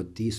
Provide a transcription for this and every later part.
32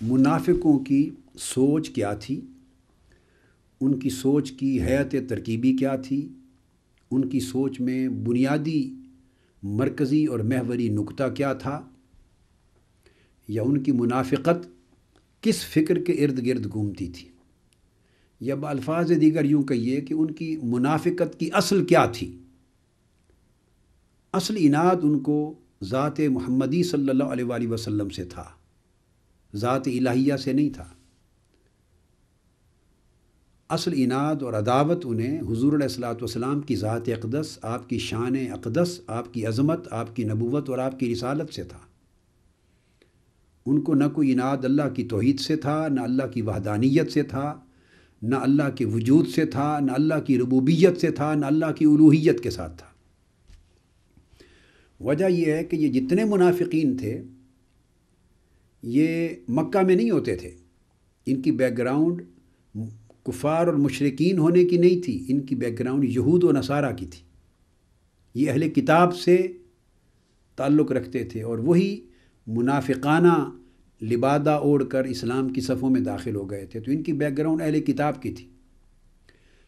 منافقوں کی سوچ کیا تھی، ان کی سوچ کی حیت ترکیبی کیا تھی، ان کی سوچ میں بنیادی مرکزی اور محوری نقطہ کیا تھا، یا ان کی منافقت کس فکر کے ارد گرد گھومتی تھی، یا بالفاظ دیگر یوں کہیے کہ ان کی منافقت کی اصل کیا تھی۔ اصل عناد ان کو ذات محمدی صلی اللہ علیہ وآلہ وسلم سے تھا، ذات الہیہ سے نہیں تھا۔ اصل عناد اور عداوت انہیں حضور علیہ الصلوۃ والسلام کی ذات اقدس، آپ کی شان اقدس، آپ کی عظمت، آپ کی نبوت اور آپ کی رسالت سے تھا۔ ان کو نہ کوئی عناد اللہ کی توحید سے تھا، نہ اللہ کی وحدانیت سے تھا، نہ اللہ کے وجود سے تھا، نہ اللہ کی ربوبیت سے تھا، نہ اللہ کی الوہیت کے ساتھ تھا۔ وجہ یہ ہے کہ یہ جتنے منافقین تھے یہ مکہ میں نہیں ہوتے تھے، ان کی بیک گراؤنڈ کفار اور مشرکین ہونے کی نہیں تھی، ان کی بیک گراؤنڈ یہود و نصارہ کی تھی۔ یہ اہل کتاب سے تعلق رکھتے تھے اور وہی منافقانہ لبادہ اوڑھ کر اسلام کی صفوں میں داخل ہو گئے تھے، تو ان کی بیک گراؤنڈ اہل کتاب کی تھی۔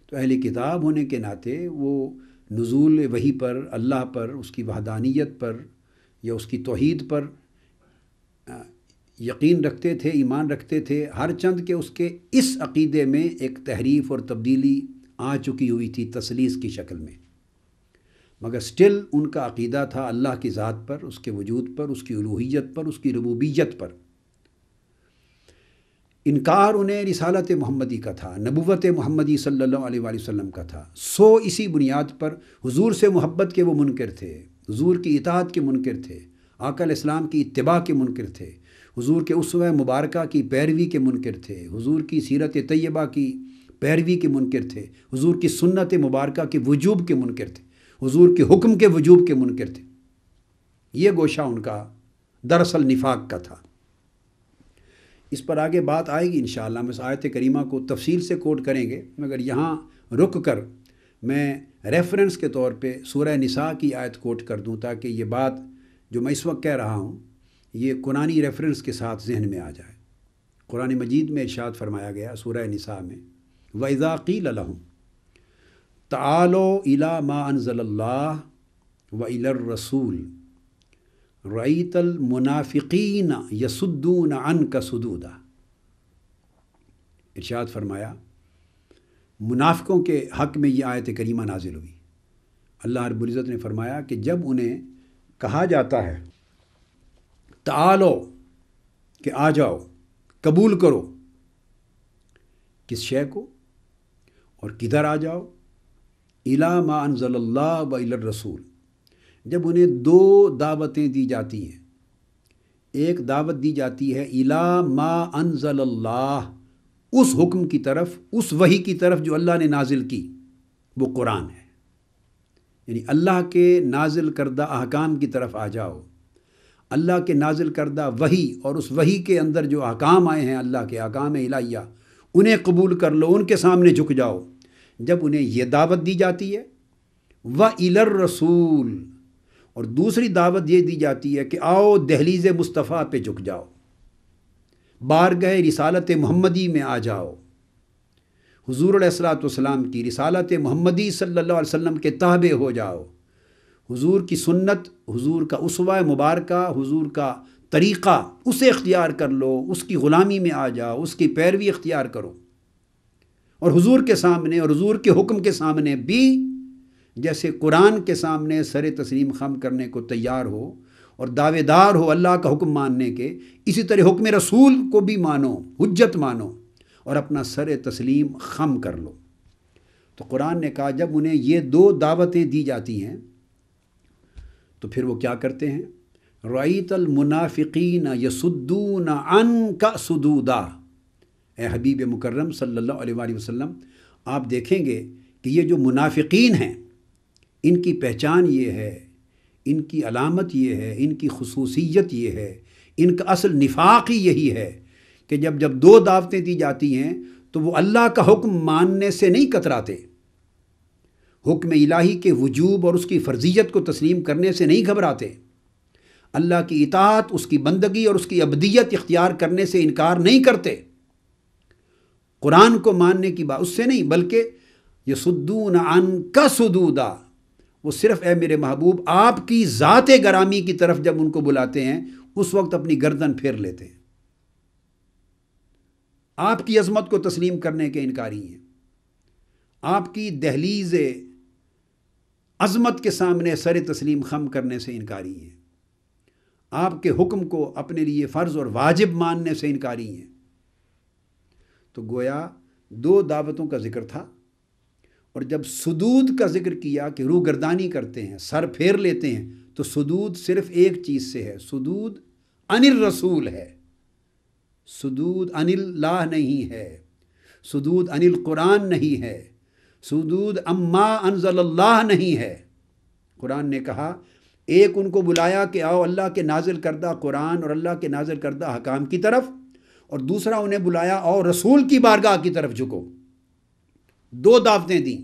تو اہل کتاب ہونے کے ناطے وہ نزول وحی پر، اللہ پر، اس کی وحدانیت پر یا اس کی توحید پر یقین رکھتے تھے، ایمان رکھتے تھے، ہر چند کہ اس کے اس عقیدے میں ایک تحریف اور تبدیلی آ چکی ہوئی تھی تثلیث کی شکل میں، مگر سٹل ان کا عقیدہ تھا اللہ کی ذات پر، اس کے وجود پر، اس کی الوہیت پر، اس کی ربوبیت پر۔ انکار انہیں رسالت محمدی کا تھا، نبوت محمدی صلی اللہ علیہ وآلہ وسلم کا تھا۔ اسی بنیاد پر حضور سے محبت کے وہ منکر تھے، حضور کی اطاعت کے منکر تھے، آقا علیہ السلام کی اتباع کے منکر تھے، حضور کے اسوہ مبارکہ کی پیروی کے منکر تھے، حضور کی سیرت طیبہ کی پیروی کے منکر تھے، حضور کی سنت مبارکہ کے وجوب کے منکر تھے، حضور کے حکم کے وجوب کے منکر تھے۔ یہ گوشہ ان کا دراصل نفاق کا تھا۔ اس پر آگے بات آئے گی انشاءاللہ، ہم اس آیت کریمہ کو تفصیل سے کوٹ کریں گے، مگر یہاں رک کر میں ریفرنس کے طور پہ سورہ نساء کی آیت کوٹ کر دوں تاکہ یہ بات جو میں اس وقت کہہ رہا ہوں یہ قرآنی ریفرنس کے ساتھ ذہن میں آ جائے۔ قرآن مجید میں ارشاد فرمایا گیا سورہ نساء میں، وَإِذَا قِيلَ لَهُمْ تَعَالَوْا إِلَى مَا أَنزَلَ اللَّهُ وَإِلَى الرَّسُولِ رَأَيْتَ الْمُنَافِقِينَ يَصُدُّونَ عَنْكَ صُدُودًا۔ ارشاد فرمایا منافقوں کے حق میں یہ آیت کریمہ نازل ہوئی۔ اللہ رب العزت نے فرمایا کہ جب انہیں کہا جاتا ہے تعالو کہ آ جاؤ، قبول کرو، کس شے کو اور کدھر آ جاؤ؟ الی ما انزل اللہ و الی الرسول، جب انہیں دو دعوتیں دی جاتی ہیں، ایک دعوت دی جاتی ہے الی ما انزل اللہ، اس حکم کی طرف، اس وحی کی طرف جو اللہ نے نازل کی، وہ قرآن ہے، یعنی اللہ کے نازل کردہ احکام کی طرف آ جاؤ، اللہ کے نازل کردہ وحی اور اس وحی کے اندر جو احکام آئے ہیں اللہ کے احکام الہیہ، انہیں قبول کر لو، ان کے سامنے جھک جاؤ۔ جب انہیں یہ دعوت دی جاتی ہے وَإِلَى الرَّسُولِ، اور دوسری دعوت یہ دی جاتی ہے کہ آؤ دہلیز مصطفیٰ پہ جھک جاؤ، بارگاہ رسالت محمدی میں آ جاؤ، حضور علیہ الصلوۃ والسلام کی رسالت محمدی صلی اللہ علیہ وسلم کے تابع ہو جاؤ، حضور کی سنت، حضور کا اسوہ مبارکہ، حضور کا طریقہ، اسے اختیار کر لو، اس کی غلامی میں آ جاؤ، اس کی پیروی اختیار کرو، اور حضور کے سامنے اور حضور کے حکم کے سامنے بھی جیسے قرآن کے سامنے سر تسلیم خم کرنے کو تیار ہو اور دعوے دار ہو اللہ کا حکم ماننے کے، اسی طرح حکم رسول کو بھی مانو، حجت مانو اور اپنا سر تسلیم خم کر لو۔ تو قرآن نے کہا جب انہیں یہ دو دعوتیں دی جاتی ہیں تو پھر وہ کیا کرتے ہیں؟ رَأَيْتَ الْمُنَافِقِينَ يَصُدُّونَ عَنْكَ صُدُودًا، اے حبیب مکرم صلی اللہ علیہ وآلہ وسلم، آپ دیکھیں گے کہ یہ جو منافقین ہیں ان کی پہچان یہ ہے، ان کی علامت یہ ہے، ان کی خصوصیت یہ ہے، ان کا اصل نفاق ہی یہی ہے کہ جب دو دعوتیں دی جاتی ہیں تو وہ اللہ کا حکم ماننے سے نہیں کتراتے، حکم الہی کے وجوب اور اس کی فرضیت کو تسلیم کرنے سے نہیں گھبراتے، اللہ کی اطاعت، اس کی بندگی اور اس کی عبدیت اختیار کرنے سے انکار نہیں کرتے. قرآن کو ماننے کی بات اس سے نہیں، بلکہ یصدون عنک صدودا، وہ صرف اے میرے محبوب آپ کی ذات گرامی کی طرف جب ان کو بلاتے ہیں اس وقت اپنی گردن پھیر لیتے ہیں. آپ کی عظمت کو تسلیم کرنے کے انکاری ہیں، آپ کی دہلیز عظمت کے سامنے سر تسلیم خم کرنے سے انکاری ہیں، آپ کے حکم کو اپنے لیے فرض اور واجب ماننے سے انکاری ہیں. تو گویا دو دعوتوں کا ذکر تھا، اور جب صدود کا ذکر کیا کہ روح گردانی کرتے ہیں، سر پھیر لیتے ہیں، تو صدود صرف ایک چیز سے ہے، صدود عن الرسول ہے، صدود عن اللہ نہیں ہے، صدود عن القرآن نہیں ہے، صدود اما انزل اللہ نہیں ہے. قرآن نے کہا ایک ان کو بلایا کہ آؤ اللہ کے نازل کردہ قرآن اور اللہ کے نازل کردہ احکام کی طرف، اور دوسرا انہیں بلایا آؤ رسول کی بارگاہ کی طرف جھکو. دو دعوتیں دیں.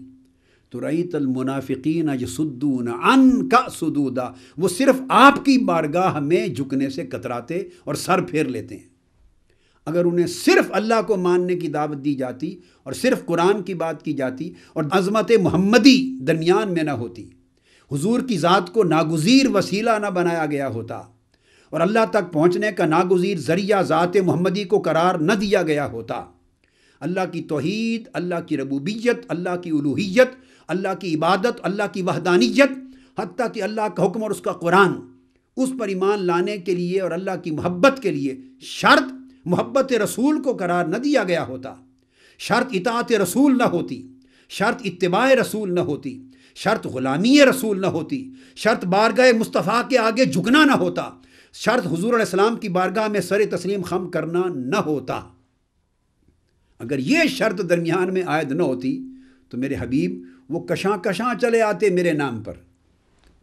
تو رأیت المنافقین یصدون عنک صدودا، وہ صرف آپ کی بارگاہ میں جھکنے سے کتراتے اور سر پھیر لیتے ہیں. اگر انہیں صرف اللہ کو ماننے کی دعوت دی جاتی اور صرف قرآن کی بات کی جاتی اور عظمت محمدی درمیان میں نہ ہوتی، حضور کی ذات کو ناگزیر وسیلہ نہ بنایا گیا ہوتا اور اللہ تک پہنچنے کا ناگزیر ذریعہ ذات محمدی کو قرار نہ دیا گیا ہوتا، اللہ کی توحید، اللہ کی ربوبیت، اللہ کی الوہیت، اللہ کی عبادت، اللہ کی وحدانیت، حتیٰ کہ اللہ کا حکم اور اس کا قرآن، اس پر ایمان لانے کے لیے اور اللہ کی محبت کے لیے شرط محبت رسول کو قرار نہ دیا گیا ہوتا، شرط اطاعت رسول نہ ہوتی، شرط اتباع رسول نہ ہوتی، شرط غلامی رسول نہ ہوتی، شرط بارگاہ مصطفیٰ کے آگے جھکنا نہ ہوتا، شرط حضور علیہ السلام کی بارگاہ میں سر تسلیم خم کرنا نہ ہوتا. اگر یہ شرط درمیان میں عائد نہ ہوتی تو میرے حبیب وہ کشاں کشاں چلے آتے میرے نام پر،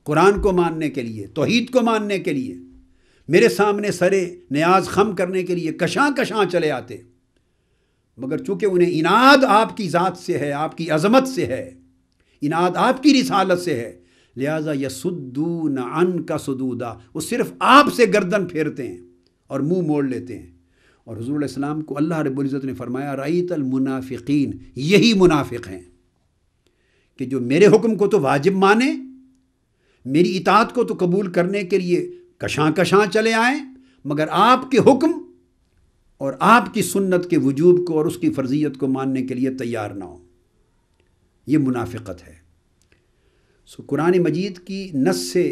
قرآن کو ماننے کے لیے، توحید کو ماننے کے لیے، میرے سامنے سر نیاز خم کرنے کے لیے کشاں کشاں چلے آتے. مگر چونکہ انہیں اناد آپ کی ذات سے ہے، آپ کی عظمت سے ہے، اناد آپ کی رسالت سے ہے، لہٰذا یصدون عنک صدودا، وہ صرف آپ سے گردن پھیرتے ہیں اور منہ موڑ لیتے ہیں. اور حضور علیہ السلام کو اللہ رب العزت نے فرمایا رأیت المنافقین، یہی منافق ہیں کہ جو میرے حکم کو تو واجب مانے، میری اطاعت کو تو قبول کرنے کے لیے کشاں کشاں چلے آئیں، مگر آپ کے حکم اور آپ کی سنت کے وجوب کو اور اس کی فرضیت کو ماننے کے لیے تیار نہ ہو. یہ منافقت ہے. قرآن مجید کی نص سے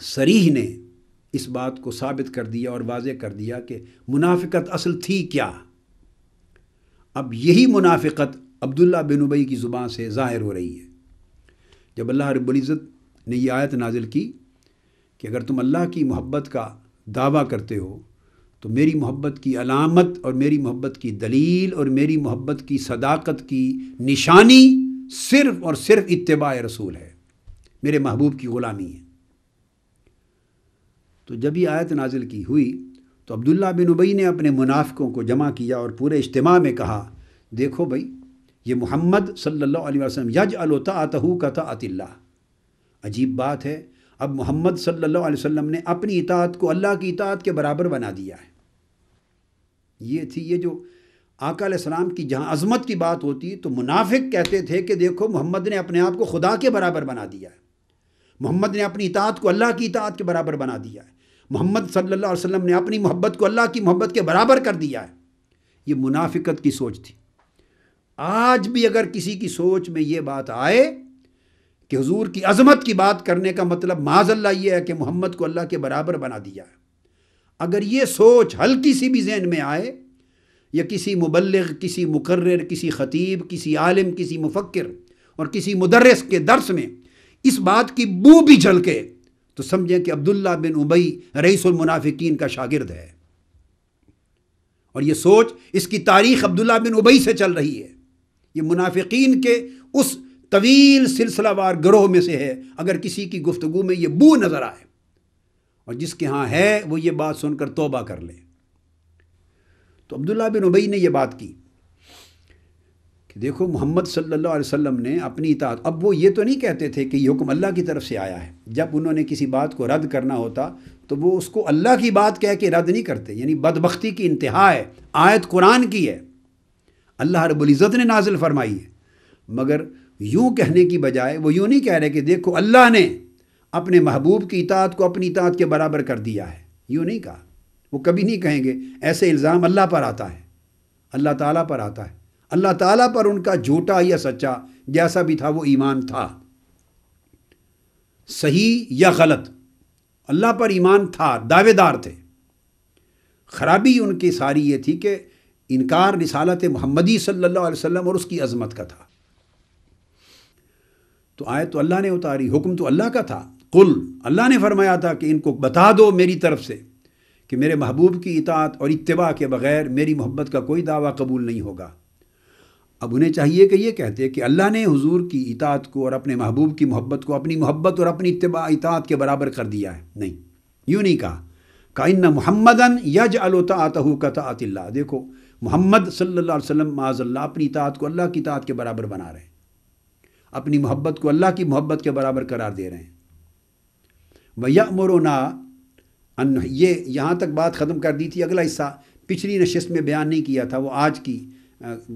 صریح نے اس بات کو ثابت کر دیا اور واضح کر دیا کہ منافقت اصل تھی کیا. اب یہی منافقت عبداللہ بن ابی کی زبان سے ظاہر ہو رہی ہے. جب اللہ رب العزت نے یہ آیت نازل کی کہ اگر تم اللہ کی محبت کا دعویٰ کرتے ہو تو میری محبت کی علامت اور میری محبت کی دلیل اور میری محبت کی صداقت کی نشانی صرف اور صرف اتباع رسول ہے، میرے محبوب کی غلامی ہے. تو جب یہ آیت نازل کی ہوئی تو عبداللہ بن ابی نے اپنے منافقوں کو جمع کیا اور پورے اجتماع میں کہا دیکھو بھائی، یہ محمد صلی اللہ علیہ وسلم یجعل طاعتہ کطاعت اللہ. عجیب بات ہے، اب محمد صلی اللہ علیہ وسلم نے اپنی اطاعت کو اللہ کی اطاعت کے برابر بنا دیا ہے. یہ تھی یہ جو آقا علیہ السلام کی جہاں عظمت کی بات ہوتی تو منافق کہتے تھے کہ دیکھو محمد نے اپنے آپ کو خدا کے برابر بنا دیا ہے، محمد نے اپنی اطاعت کو اللہ کی اطاعت کے برابر بنا دیا ہے، محمد صلی اللہ علیہ وسلم نے اپنی محبت کو اللہ کی محبت کے برابر کر دیا ہے. یہ منافقت کی سوچ تھی. آج بھی اگر کسی کی سوچ میں یہ بات آئے کہ حضور کی عظمت کی بات کرنے کا مطلب معاذ اللہ یہ ہے کہ محمد کو اللہ کے برابر بنا دیا ہے، اگر یہ سوچ ہلکی سی بھی ذہن میں آئے یا کسی مبلغ، کسی مقرر، کسی خطیب، کسی عالم، کسی مفکر اور کسی مدرس کے درس میں اس بات کی بو بھی جھلکے تو سمجھیں کہ عبداللہ بن ابی رئیس المنافقین کا شاگرد ہے. اور یہ سوچ، اس کی تاریخ عبداللہ بن ابی سے چل رہی ہے. یہ منافقین کے اس طویل سلسلہ وار گروہ میں سے ہے. اگر کسی کی گفتگو میں یہ بو نظر آئے اور جس کے ہاں ہے وہ یہ بات سن کر توبہ کر لے. تو عبداللہ بن ابی نے یہ بات کی. کہ دیکھو محمد صلی اللہ علیہ وسلم نے اپنی اطاعت، اب وہ یہ تو نہیں کہتے تھے کہ یہ حکم اللہ کی طرف سے آیا ہے، جب انہوں نے کسی بات کو رد کرنا ہوتا تو وہ اس کو اللہ کی بات کہہ کے رد نہیں کرتے، یعنی بدبختی کی انتہا ہے، آیت قرآن کی ہے، اللہ رب العزت نے نازل فرمائی ہے، مگر یوں کہنے کی بجائے وہ یوں نہیں کہہ رہے کہ دیکھو اللہ نے اپنے محبوب کی اطاعت کو اپنی اطاعت کے برابر کر دیا ہے، یوں نہیں کہا، وہ کبھی نہیں کہیں گے، ایسے الزام اللہ پر آتا ہے، اللہ تعالیٰ پر آتا ہے، اللہ تعالیٰ پر ان کا جھوٹا یا سچا جیسا بھی تھا وہ ایمان تھا، صحیح یا غلط، اللہ پر ایمان تھا، دعوے دار تھے، خرابی ان کی ساری یہ تھی کہ انکار رسالت محمدی صلی اللہ علیہ وسلم اور اس کی عظمت کا تھا۔ تو آیت تو اللہ نے اتاری، حکم تو اللہ کا تھا، قل، اللہ نے فرمایا تھا کہ ان کو بتا دو میری طرف سے کہ میرے محبوب کی اطاعت اور اتباع کے بغیر میری محبت کا کوئی دعویٰ قبول نہیں ہوگا۔ اب انہیں چاہیے کہ یہ کہتے کہ اللہ نے حضور کی اطاعت کو اور اپنے محبوب کی محبت کو اپنی محبت اور اپنی اطاعت کے برابر کر دیا ہے، نہیں، یوں نہیں کہا کہ محمدن یجعل طاعتہ کطاعت اللہ، دیکھو محمد صلی اللہ علیہ وسلم معاذ اللہ اپنی اطاعت کو اللہ کی اطاعت کے برابر بنا رہے ہیں، اپنی محبت کو اللہ کی محبت کے برابر قرار دے رہے ہیں۔ وَيَأْمُرُنَا ان، یہ یہاں تک بات ختم کر دی تھی، اگلا حصہ پچھلی نشست میں بیان نہیں کیا تھا، وہ آج کی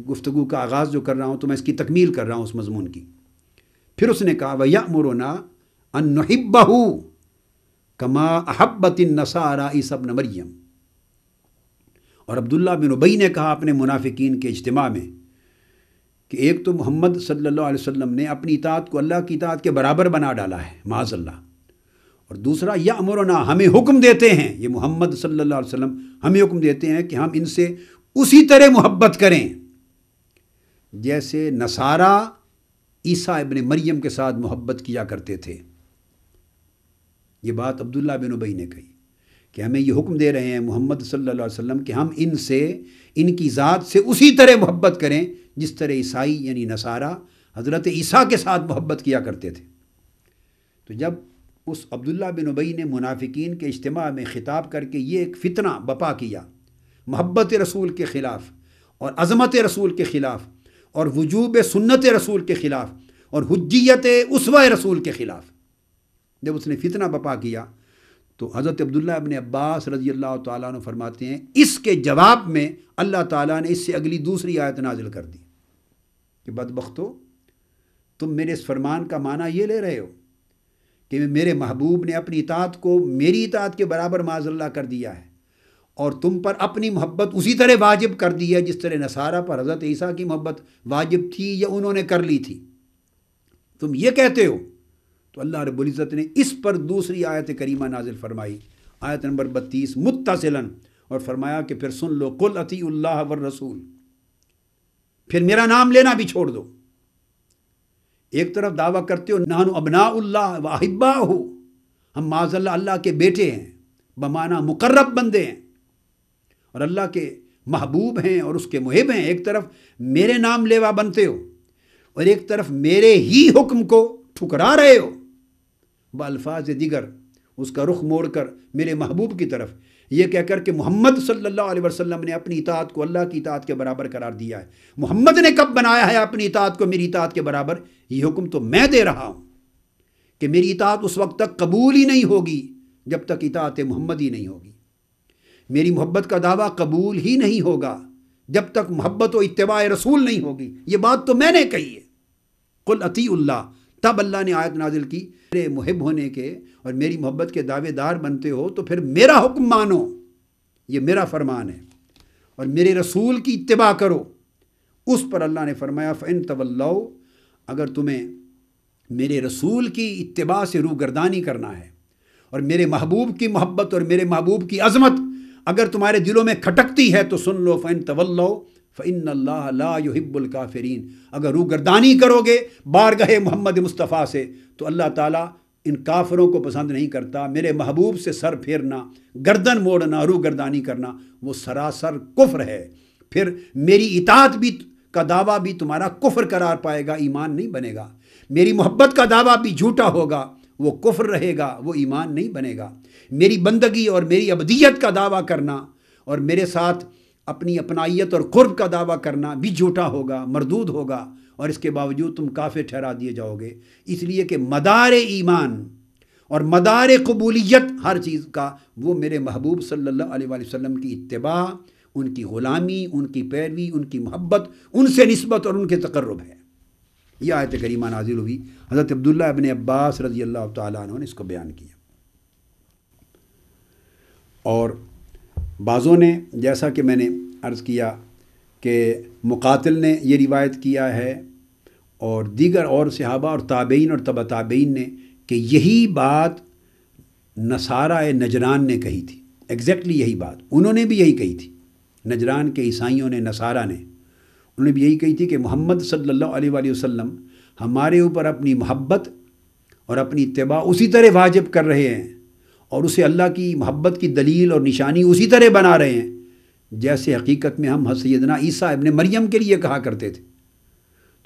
گفتگو کا آغاز جو کر رہا ہوں تو میں اس کی تکمیل کر رہا ہوں اس مضمون کی۔ پھر اس نے کہا وَيَأْمُرُنَا أَن نُحِبَّهُ كَمَا أَحَبَّتِ النَّصَارَىٰ عِيسَىٰ ابْنَ مریم، اور عبداللہ بن ابی نے کہا اپنے منافقین کے اجتماع میں کہ ایک تو محمد صلی اللہ علیہ وسلم نے اپنی اطاعت کو اللہ کی اطاعت کے برابر بنا ڈالا ہے معاذ اللہ، اور دوسرا یأمرنا، ہمیں حکم دیتے ہیں، یہ محمد صلی اللہ علیہ وسلم ہمیں حکم دیتے ہیں کہ ہم ان سے اسی طرح محبت کریں جیسے نصارہ عیسیٰ ابن مریم کے ساتھ محبت کیا کرتے تھے۔ یہ بات عبداللہ بن ابی نے کہی کہ ہمیں یہ حکم دے رہے ہیں محمد صلی اللہ علیہ وسلم کہ ہم ان سے، ان کی ذات سے اسی طرح محبت کریں جس طرح عیسائی یعنی نصارہ حضرت عیسیٰ کے ساتھ محبت کیا کرتے تھے۔ تو جب اس عبداللہ بن ابی نے منافقین کے اجتماع میں خطاب کر کے یہ ایک فتنہ بپا کیا محبت رسول کے خلاف اور عظمت رسول کے خلاف اور وجوب سنت رسول کے خلاف اور حجیت اسوہ رسول کے خلاف، جب اس نے فتنہ بپا کیا تو حضرت عبداللہ ابن عباس رضی اللہ تعالیٰ عنہ فرماتے ہیں اس کے جواب میں اللہ تعالیٰ نے اس سے اگلی دوسری آیت نازل کر دی کہ بدبختو، تم میرے اس فرمان کا معنی یہ لے رہے ہو کہ میرے محبوب نے اپنی اطاعت کو میری اطاعت کے برابر معاذ اللہ کر دیا ہے، اور تم پر اپنی محبت اسی طرح واجب کر دی ہے جس طرح نصارہ پر حضرت عیسیٰ کی محبت واجب تھی یا انہوں نے کر لی تھی، تم یہ کہتے ہو۔ تو اللہ رب العزت نے اس پر دوسری آیت کریمہ نازل فرمائی، آیت نمبر 32 متصلاً، اور فرمایا کہ پھر سن لو، قل اطیعوا اللہ والرسول، پھر میرا نام لینا بھی چھوڑ دو۔ ایک طرف دعویٰ کرتے ہو نحن ابناء اللہ و احباؤہ، ہم معاذ اللہ اللہ کے بیٹے ہیں، بمعنی مقرب بندے ہیں اور اللہ کے محبوب ہیں اور اس کے محب ہیں، ایک طرف میرے نام لیوا بنتے ہو اور ایک طرف میرے ہی حکم کو ٹھکرا رہے ہو، بالفاظ دیگر اس کا رخ موڑ کر میرے محبوب کی طرف، یہ کہہ کر کہ محمد صلی اللہ علیہ وسلم نے اپنی اطاعت کو اللہ کی اطاعت کے برابر قرار دیا ہے۔ محمد نے کب بنایا ہے اپنی اطاعت کو میری اطاعت کے برابر؟ یہ حکم تو میں دے رہا ہوں کہ میری اطاعت اس وقت تک قبول ہی نہیں ہوگی جب تک اطاعت محمد ہی نہیں ہوگی، میری محبت کا دعویٰ قبول ہی نہیں ہوگا جب تک محبت و اتباع رسول نہیں ہوگی۔ یہ بات تو میں نے کہی ہے، قل اطیعوا اللہ۔ تب اللہ نے آیت نازل کی میرے محب ہونے کے اور میری محبت کے دعوے دار بنتے ہو تو پھر میرا حکم مانو، یہ میرا فرمان ہے، اور میرے رسول کی اتباع کرو۔ اس پر اللہ نے فرمایا فَإِن تَوَلَّوْا، اگر تمہیں میرے رسول کی اتباع سے روگردانی کرنا ہے اور میرے محبوب کی محبت اور میرے محبوب کی عظمت اگر تمہارے دلوں میں کھٹکتی ہے تو سن لو، فَإِن تَوَلَّوْا فَإِنَّ اللَّهَ لَا يُحِبُّ الْكَافِرِينَ، اگر روگردانی کرو گے بارگاہ محمد مصطفیٰ سے تو اللہ تعالیٰ ان کافروں کو پسند نہیں کرتا۔ میرے محبوب سے سر پھیرنا، گردن موڑنا، روگردانی کرنا وہ سراسر کفر ہے، پھر میری اطاعت بھی کا دعویٰ بھی تمہارا کفر قرار پائے گا، ایمان نہیں بنے گا۔ میری محبت کا دعویٰ بھی جھوٹا ہوگا، وہ کفر رہے گا، وہ ایمان نہیں بنے گا۔ میری بندگی اور میری عبدیت کا دعویٰ کرنا اور میرے ساتھ اپنی اپنائیت اور قرب کا دعویٰ کرنا بھی جھوٹا ہوگا، مردود ہوگا، اور اس کے باوجود تم کافر ٹھہرا دیے جاؤ گے، اس لیے کہ مدار ایمان اور مدار قبولیت ہر چیز کا وہ میرے محبوب صلی اللہ علیہ وآلہ وسلم کی اتباع، ان کی غلامی، ان کی پیروی، ان کی محبت، ان سے نسبت اور ان کے تقرب ہے۔ یہ آیت کریمہ نازل ہوئی، حضرت عبداللہ ابن عباس رضی اللہ تعالیٰ عنہ نے اس کو بیان کیا۔ اور بعضوں نے، جیسا کہ میں نے عرض کیا کہ مقاتل نے یہ روایت کیا ہے، اور دیگر اور صحابہ اور تابعین اور تبع تابعین نے، کہ یہی بات نصارہ نجران نے کہی تھی، ایگزیکٹلی یہی بات انہوں نے بھی یہی کہی تھی۔ نجران کے عیسائیوں نے، نصارہ نے، انہوں نے بھی یہی کہی تھی کہ محمد صلی اللہ علیہ وآلہ وسلم ہمارے اوپر اپنی محبت اور اپنی اتباع اسی طرح واجب کر رہے ہیں، اور اسے اللہ کی محبت کی دلیل اور نشانی اسی طرح بنا رہے ہیں جیسے حقیقت میں ہم سیدنا عیسیٰ ابن مریم کے لیے کہا کرتے تھے۔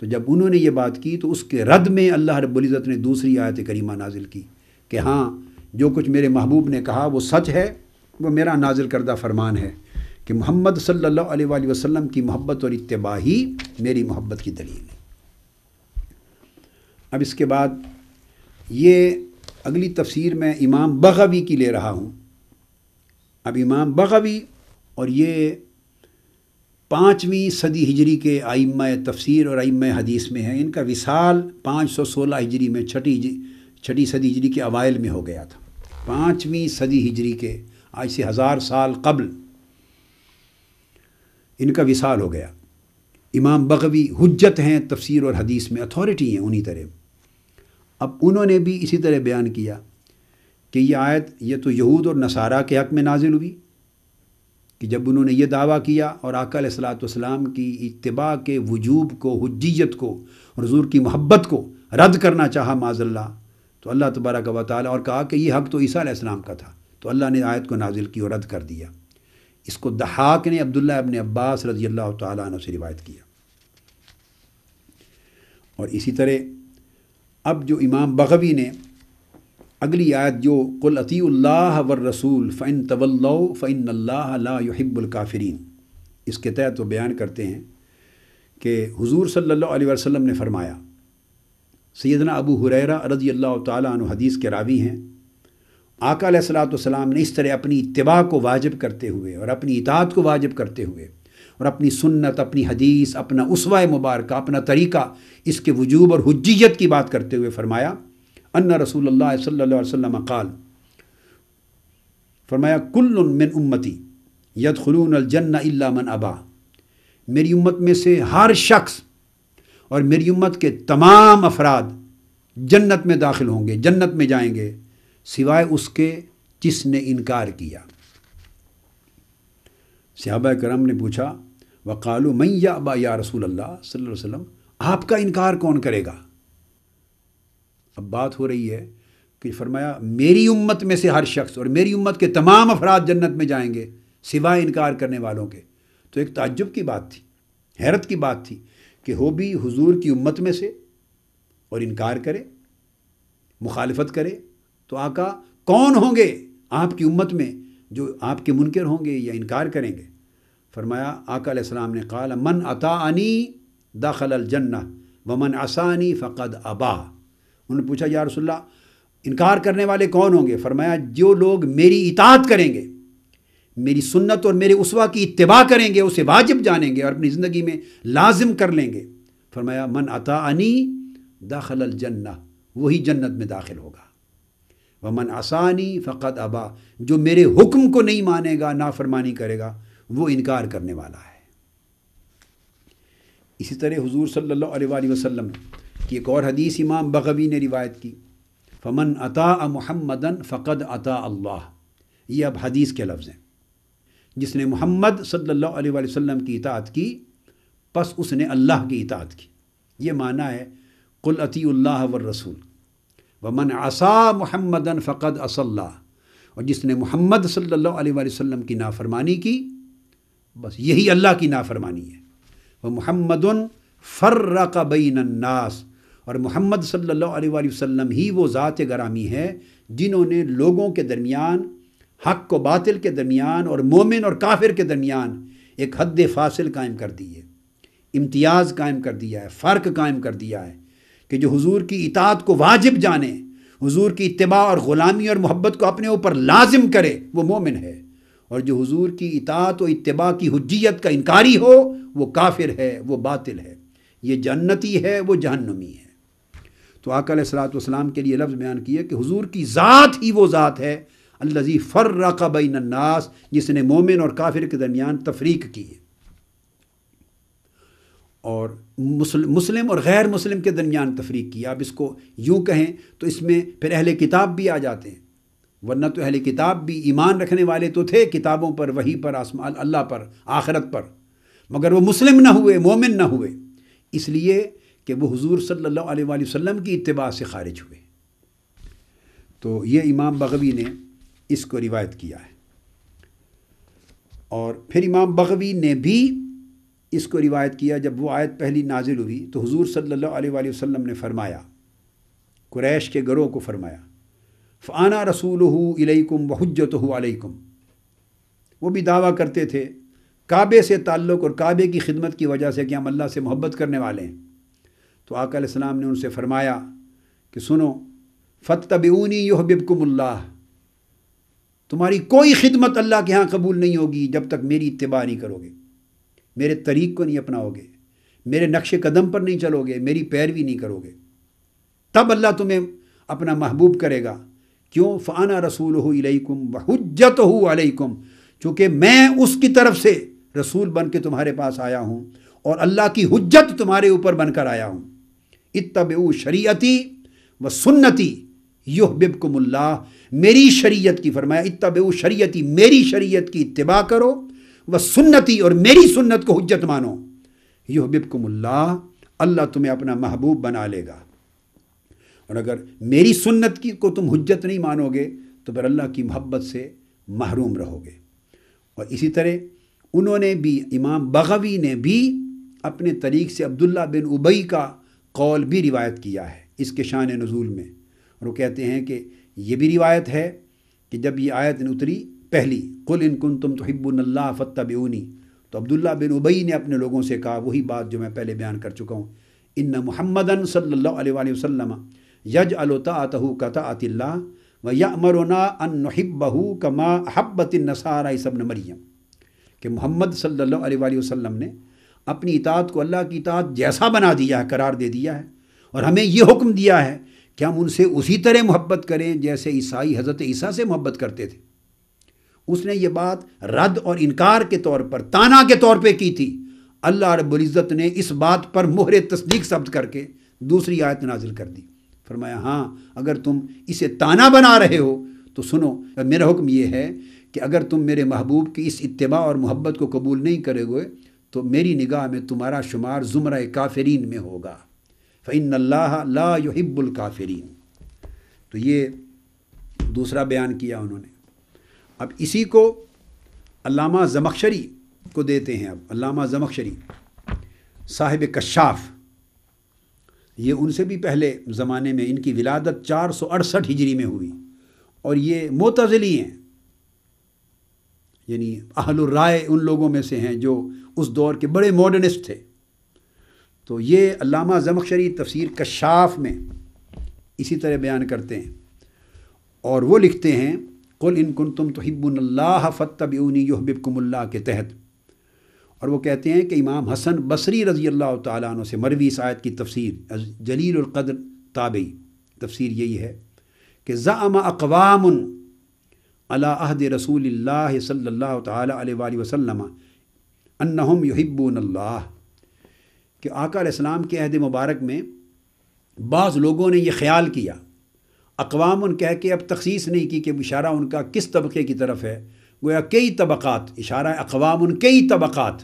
تو جب انہوں نے یہ بات کی تو اس کے رد میں اللہ رب العزت نے دوسری آیت کریمہ نازل کی کہ ہاں، جو کچھ میرے محبوب نے کہا وہ سچ ہے، وہ میرا نازل کردہ فرمان ہے کہ محمد صلی اللہ علیہ وآلہ وسلم کی محبت اور اتباع ہی میری محبت کی دلیل ہے۔ اب اس کے بعد یہ اگلی تفسیر میں امام بغوی کی لے رہا ہوں۔ اب امام بغوی اور یہ 5ویں صدی ہجری کے ائمہ تفسیر اور ائمہ حدیث میں ہیں، ان کا وصال 516 ہجری میں چھٹی صدی ہجری کے اوائل میں ہو گیا تھا۔ 5ویں صدی ہجری کے، آج سے 1000 سال قبل ان کا وصال ہو گیا۔ امام بغوی حجت ہیں تفسیر اور حدیث میں، اتھارٹی ہیں انہی طرح۔ اب انہوں نے بھی اسی طرح بیان کیا کہ یہ آیت یہ تو یہود اور نصارہ کے حق میں نازل ہوئی کہ جب انہوں نے یہ دعویٰ کیا اور آقا علیہ الصلوۃ والسلام کی اتباع کے وجوب کو، حجیت کو اور حضور کی محبت کو رد کرنا چاہا معاذ اللہ، تو اللہ تبارک و تعالیٰ، اور کہا کہ یہ حق تو عیسیٰ علیہ السلام کا تھا، تو اللہ نے آیت کو نازل کی اور رد کر دیا۔ اس کو ضحاک نے عبداللہ ابن عباس رضی اللہ تعالیٰ عنہ سے روایت کیا۔ اور اسی طرح اب جو امام بغوی نے اگلی آیت جو قل اطیعوا اللہ والرسول فإن تولوا فإن اللہ لا يحب الکافرین، اس کے تحت وہ بیان کرتے ہیں کہ حضور صلی اللہ علیہ وسلم نے فرمایا، سیدنا ابو ہریرہ رضی اللہ تعالیٰ عنہ حدیث کے راوی ہیں، آقا علیہ الصلوۃ والسلام نے اس طرح اپنی اتباع کو واجب کرتے ہوئے اور اپنی اطاعت کو واجب کرتے ہوئے اور اپنی سنت، اپنی حدیث، اپنا اسوہ مبارکہ، اپنا طریقہ، اس کے وجوب اور حجیت کی بات کرتے ہوئے فرمایا ان رسول اللہ صلی اللہ علیہ وسلم قال، فرمایا کل من امتی یدخلون الجنہ الا من ابا، میری امت میں سے ہر شخص اور میری امت کے تمام افراد جنت میں داخل ہوں گے، جنت میں جائیں گے، سوائے اس کے جس نے انکار کیا۔ صحابہ کرام نے پوچھا وقالوا من یأبا یا رسول اللہ صلی اللہ علیہ وسلم، آپ کا انکار کون کرے گا؟ اب بات ہو رہی ہے کہ فرمایا میری امت میں سے ہر شخص اور میری امت کے تمام افراد جنت میں جائیں گے سوائے انکار کرنے والوں کے۔ تو ایک تعجب کی بات تھی، حیرت کی بات تھی کہ ہو بھی حضور کی امت میں سے اور انکار کرے، مخالفت کرے، تو آقا کون ہوں گے آپ کی امت میں جو آپ کے منکر ہوں گے یا انکار کریں گے؟ فرمایا آقا علیہ السلام نے قال من اطاعنی دخل الجنہ ومن عصانی فقد ابا۔ انہوں نے پوچھا یا رسول اللہ انکار کرنے والے کون ہوں گے؟ فرمایا جو لوگ میری اطاعت کریں گے، میری سنت اور میرے اسوہ کی اتباع کریں گے، اسے واجب جانیں گے اور اپنی زندگی میں لازم کر لیں گے، فرمایا من اطاعنی دخل الجنہ، وہی جنت میں داخل ہوگا، ومن عصانی فقد ابا، جو میرے حکم کو نہیں مانے گا، نافرمانی کرے گا، وہ انکار کرنے والا ہے۔ اسی طرح حضور صلی اللہ علیہ وآلہ وسلم کی ایک اور حدیث امام بغوی نے روایت کی، فمن اطاع محمدا فقد اطاع اللہ، یہ اب حدیث کے لفظ ہیں، جس نے محمد صلی اللہ علیہ وآلہ وسلم کی اطاعت کی پس اس نے اللہ کی اطاعت کی۔ یہ معنی ہے قل اطیعوا اللہ والرسول، ومن عصا محمدا فقد عصى اللہ، اور جس نے محمد صلی اللہ علیہ وآلہ وسلم کی نافرمانی کی بس یہی اللہ کی نافرمانی ہے۔ ومحمد فرق بین الناس، اور محمد صلی اللہ علیہ وآلہ وسلم ہی وہ ذات گرامی ہے جنہوں نے لوگوں کے درمیان، حق و باطل کے درمیان اور مومن اور کافر کے درمیان ایک حد فاصل قائم کر دی ہے، امتیاز قائم کر دیا ہے، فرق قائم کر دیا ہے کہ جو حضور کی اطاعت کو واجب جانے، حضور کی اتباع اور غلامی اور محبت کو اپنے اوپر لازم کرے، وہ مومن ہے، اور جو حضور کی اطاعت و اتباع کی حجیت کا انکاری ہو وہ کافر ہے، وہ باطل ہے، یہ جنتی ہے، وہ جہنمی ہے۔ تو آقا علیہ الصلوۃ والسلام کے لیے لفظ بیان کیا کہ حضور کی ذات ہی وہ ذات ہے الذی فرق بین الناس، جس نے مومن اور کافر کے درمیان تفریق کی ہے، اور مسلم اور غیر مسلم کے درمیان تفریق کیا۔ اب اس کو یوں کہیں تو اس میں پھر اہل کتاب بھی آ جاتے ہیں، ورنہ تو اہل کتاب بھی ایمان رکھنے والے تو تھے کتابوں پر، وحی پر، آسمان اللہ پر، آخرت پر، مگر وہ مسلم نہ ہوئے، مومن نہ ہوئے، اس لیے کہ وہ حضور صلی اللہ علیہ وآلہ وسلم کی اتباع سے خارج ہوئے۔ تو یہ امام بغوی نے اس کو روایت کیا ہے، اور پھر امام بغوی نے بھی اس کو روایت کیا جب وہ آیت پہلی نازل ہوئی تو حضور صلی اللہ علیہ وآلہ وسلم نے فرمایا، قریش کے گروہ کو فرمایا، فَأَنَا رَسُولُهُ إِلَيْكُمْ وَحُجَّتُهُ عَلَيْكُمْ۔ وہ بھی دعویٰ کرتے تھے کعبے سے تعلق اور کعبے کی خدمت کی وجہ سے کہ ہم اللہ سے محبت کرنے والے ہیں۔ تو آقا علیہ السلام نے ان سے فرمایا کہ سنو، فَاتَّبِعُونِي يُحْبِبْكُمُ اللَّهُ، تمہاری کوئی خدمت اللہ کے ہاں قبول نہیں ہوگی جب تک میری اتباع نہیں کرو گے، میرے طریق کو نہیں اپناؤ گے، میرے نقش قدم پر نہیں چلو گے، میری پیروی نہیں کرو گے، تب اللہ تمہیں اپنا محبوب کرے گا۔ کیوں؟ فَأَنَا رَسُولُهُ إِلَيْكُمْ وَحُجَّتُهُ عَلَيْكُمْ، چونکہ میں اس کی طرف سے رسول بن کے تمہارے پاس آیا ہوں اور اللہ کی حجت تمہارے اوپر بن کر آیا ہوں۔ اتبعوا شریعتی و سنتی یحببکم اللہ، میری شریعت کی، فرمایا اتبعوا شریعتی، میری شریعت کی اتباع کرو، و سنتی، اور میری سنت کو حجت مانو، یحببکم اللہ، اللہ تمہیں اپنا محبوب بنا لے گا۔ اور اگر میری سنت کی کو تم حجت نہیں مانو گے تو پھر اللہ کی محبت سے محروم رہو گے۔ اور اسی طرح انہوں نے بھی، امام بغوی نے بھی اپنے طریق سے عبداللہ بن ابی کا قول بھی روایت کیا ہے اس کے شان نزول میں، اور وہ کہتے ہیں کہ یہ بھی روایت ہے کہ جب یہ آیت اتری پہلی، قل ان کنتم تحبون اللہ فاتبعونی، تو عبداللہ بن ابی نے اپنے لوگوں سے کہا وہی بات جو میں پہلے بیان کر چکا ہوں، ان محمدن صلی اللہ علیہ وآلہ وسلم یجعل طاعتہ کطاعت اللہ ویأمرنا ان نحبہ کما احبت النصارى عیسی ابن مریم، کہ محمد صلی اللہ علیہ وآلہ وسلم نے اپنی اطاعت کو اللہ کی اطاعت جیسا بنا دیا ہے، قرار دے دیا ہے، اور ہمیں یہ حکم دیا ہے کہ ہم ان سے اسی طرح محبت کریں جیسے عیسائی حضرت عیسیٰ سے محبت کرتے تھے۔ اس نے یہ بات رد اور انکار کے طور پر، تانا کے طور پہ کی تھی، اللہ رب العزت نے اس بات پر مہر تصدیق ثبت کر کے دوسری آیت نازل کر دی، فرمایا ہاں اگر تم اسے تانا بنا رہے ہو تو سنو، میرا حکم یہ ہے کہ اگر تم میرے محبوب کی اس اتباع اور محبت کو قبول نہیں کرے گے تو میری نگاہ میں تمہارا شمار زمرہ کافرین میں ہوگا، فإن اللہ لا يحب الکافرین۔ تو یہ دوسرا بیان کیا انہوں نے۔ اب اسی کو علامہ زمخشری کو دیتے ہیں۔ اب علامہ زمخشری صاحب کشاف، یہ ان سے بھی پہلے زمانے میں، ان کی ولادت 468 ہجری میں ہوئی، اور یہ معتزلی ہیں، یعنی اہل الرائے ان لوگوں میں سے ہیں جو اس دور کے بڑے ماڈرنسٹ تھے۔ تو یہ علامہ زمخشری تفسیر کشاف میں اسی طرح بیان کرتے ہیں، اور وہ لکھتے ہیں قل ان کنتم تحبون اللہ فاتبعونی یحببکم اللہ کے تحت، اور وہ کہتے ہیں کہ امام حسن بصری رضی اللہ تعالیٰ عنہ سے مروی اس آیت کی تفسیر، جلیل القدر تابعی، تفسیر یہی ہے کہ زعم اقوام علی عہد رسول اللہ صلی اللہ تعالیٰ علیہ وآلہ وسلم انہم یحبون اللہ، کہ آقا علیہ السلام کے عہد مبارک میں بعض لوگوں نے یہ خیال کیا، اقوام کہہ کے اب تخصیص نہیں کی کہ اشارہ ان کا کس طبقے کی طرف ہے، گویا کئی طبقات، اشارہ اقوام کئی طبقات،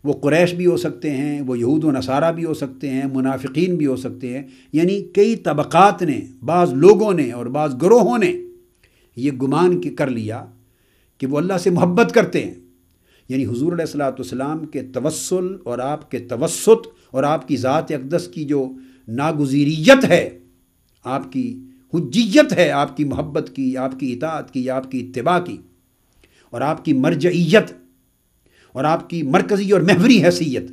وہ قریش بھی ہو سکتے ہیں، وہ یہود و نصارہ بھی ہو سکتے ہیں، منافقین بھی ہو سکتے ہیں، یعنی کئی طبقات نے، بعض لوگوں نے اور بعض گروہوں نے یہ گمان کر لیا کہ وہ اللہ سے محبت کرتے ہیں، یعنی حضور علیہ الصلوۃ والسلام کے توسل اور آپ کے توسط اور آپ کی ذات اقدس کی جو ناگزیریت ہے، آپ کی حجیت ہے، آپ کی محبت کی، آپ کی اطاعت کی، آپ کی اتباع کی، اور آپ کی مرجعیت، اور آپ کی مرکزی اور محوری حیثیت،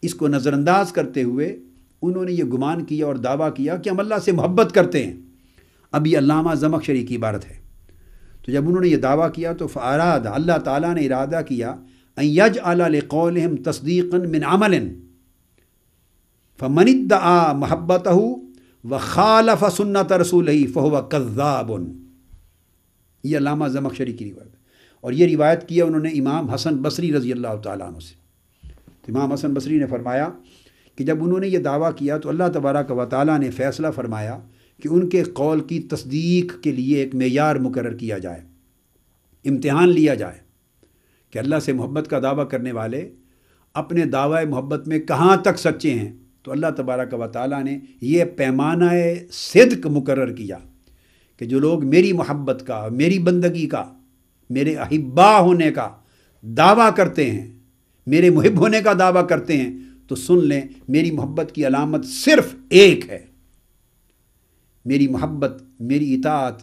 اس کو نظر انداز کرتے ہوئے انہوں نے یہ گمان کیا اور دعویٰ کیا کہ ہم اللہ سے محبت کرتے ہیں۔ اب یہ علامہ زمخشری کی عبارت ہے۔ تو جب انہوں نے یہ دعویٰ کیا تو فاراد، اللہ تعالیٰ نے ارادہ کیا ان یجعل لقولہم تصدیقا من عمل فمن ادعا محبتہ وخالف سنت رسولہ فہو کذاب۔ یہ علامہ زمخشری کی روایت ہے، اور یہ روایت کیا انہوں نے امام حسن بصری رضی اللہ تعالیٰ عنہ سے۔ تو امام حسن بصری نے فرمایا کہ جب انہوں نے یہ دعویٰ کیا تو اللہ تبارک و تعالیٰ نے فیصلہ فرمایا کہ ان کے قول کی تصدیق کے لیے ایک معیار مقرر کیا جائے، امتحان لیا جائے کہ اللہ سے محبت کا دعویٰ کرنے والے اپنے دعوی محبت میں کہاں تک سچے ہیں۔ تو اللہ تبارک و تعالیٰ نے یہ پیمانہ صدق مقرر کیا کہ جو لوگ میری محبت کا، میری بندگی کا، میرے احبا ہونے کا دعویٰ کرتے ہیں، میرے محب ہونے کا دعویٰ کرتے ہیں، تو سن لیں میری محبت کی علامت صرف ایک ہے۔ میری محبت، میری اطاعت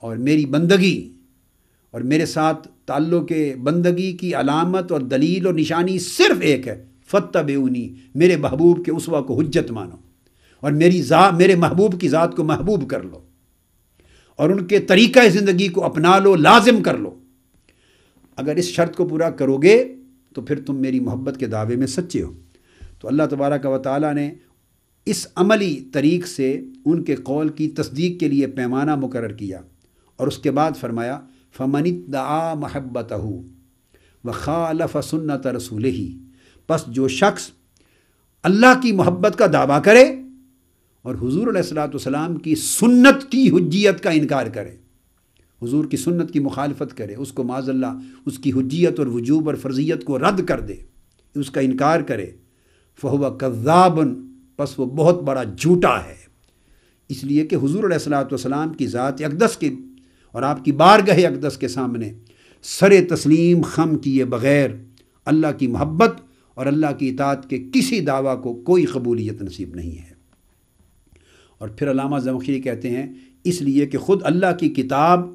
اور میری بندگی اور میرے ساتھ تعلق بندگی کی علامت اور دلیل اور نشانی صرف ایک ہے، فاتبعونی، میرے محبوب کے اسوہ کو حجت مانو، اور میرے محبوب کی ذات کو محبوب کر لو، اور ان کے طریقہ زندگی کو اپنا لو، لازم کر لو۔ اگر اس شرط کو پورا کرو گے تو پھر تم میری محبت کے دعوے میں سچے ہو۔ تو اللہ تبارک و تعالیٰ نے اس عملی طریق سے ان کے قول کی تصدیق کے لیے پیمانہ مقرر کیا، اور اس کے بعد فرمایا فمن ادعا محبتہ وخالف سنت رسولہ، پس جو شخص اللہ کی محبت کا دعویٰ کرے اور حضور علیہ الصلوۃ والسلام کی سنت کی حجیت کا انکار کرے، حضور کی سنت کی مخالفت کرے، اس کو معاذ اللہ اس کی حجیت اور وجوب اور فرضیت کو رد کر دے، اس کا انکار کرے، فہو کذاب، پس وہ بہت بڑا جھوٹا ہے۔ اس لیے کہ حضور علیہ الصلوۃ والسلام کی ذات اقدس کے اور آپ کی بارگاہ اقدس کے سامنے سر تسلیم خم کیے بغیر اللہ کی محبت اور اللہ کی اطاعت کے کسی دعویٰ کو کوئی قبولیت نصیب نہیں ہے۔ اور پھر علامہ زمخشری کہتے ہیں اس لیے کہ خود اللہ کی کتاب،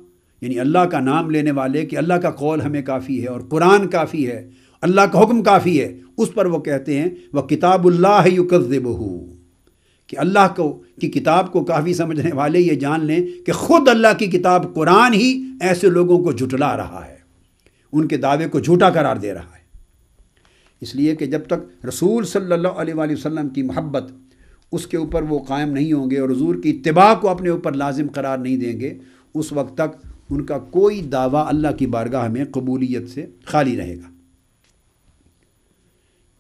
یعنی اللہ کا نام لینے والے کہ اللہ کا قول ہمیں کافی ہے اور قرآن کافی ہے، اللہ کا حکم کافی ہے، اس پر وہ کہتے ہیں وہ کتاب اللہ یکذبہ، کہ اللہ کی کتاب کو کافی سمجھنے والے یہ جان لیں کہ خود اللہ کی کتاب قرآن ہی ایسے لوگوں کو جھٹلا رہا ہے، ان کے دعوے کو جھوٹا قرار دے رہا ہے۔ اس لیے کہ جب تک رسول صلی اللہ علیہ وآلہ وسلم کی محبت اس کے اوپر وہ قائم نہیں ہوں گے اور حضور کی اتباع کو اپنے اوپر لازم قرار نہیں دیں گے، اس وقت تک ان کا کوئی دعویٰ اللہ کی بارگاہ میں قبولیت سے خالی رہے گا۔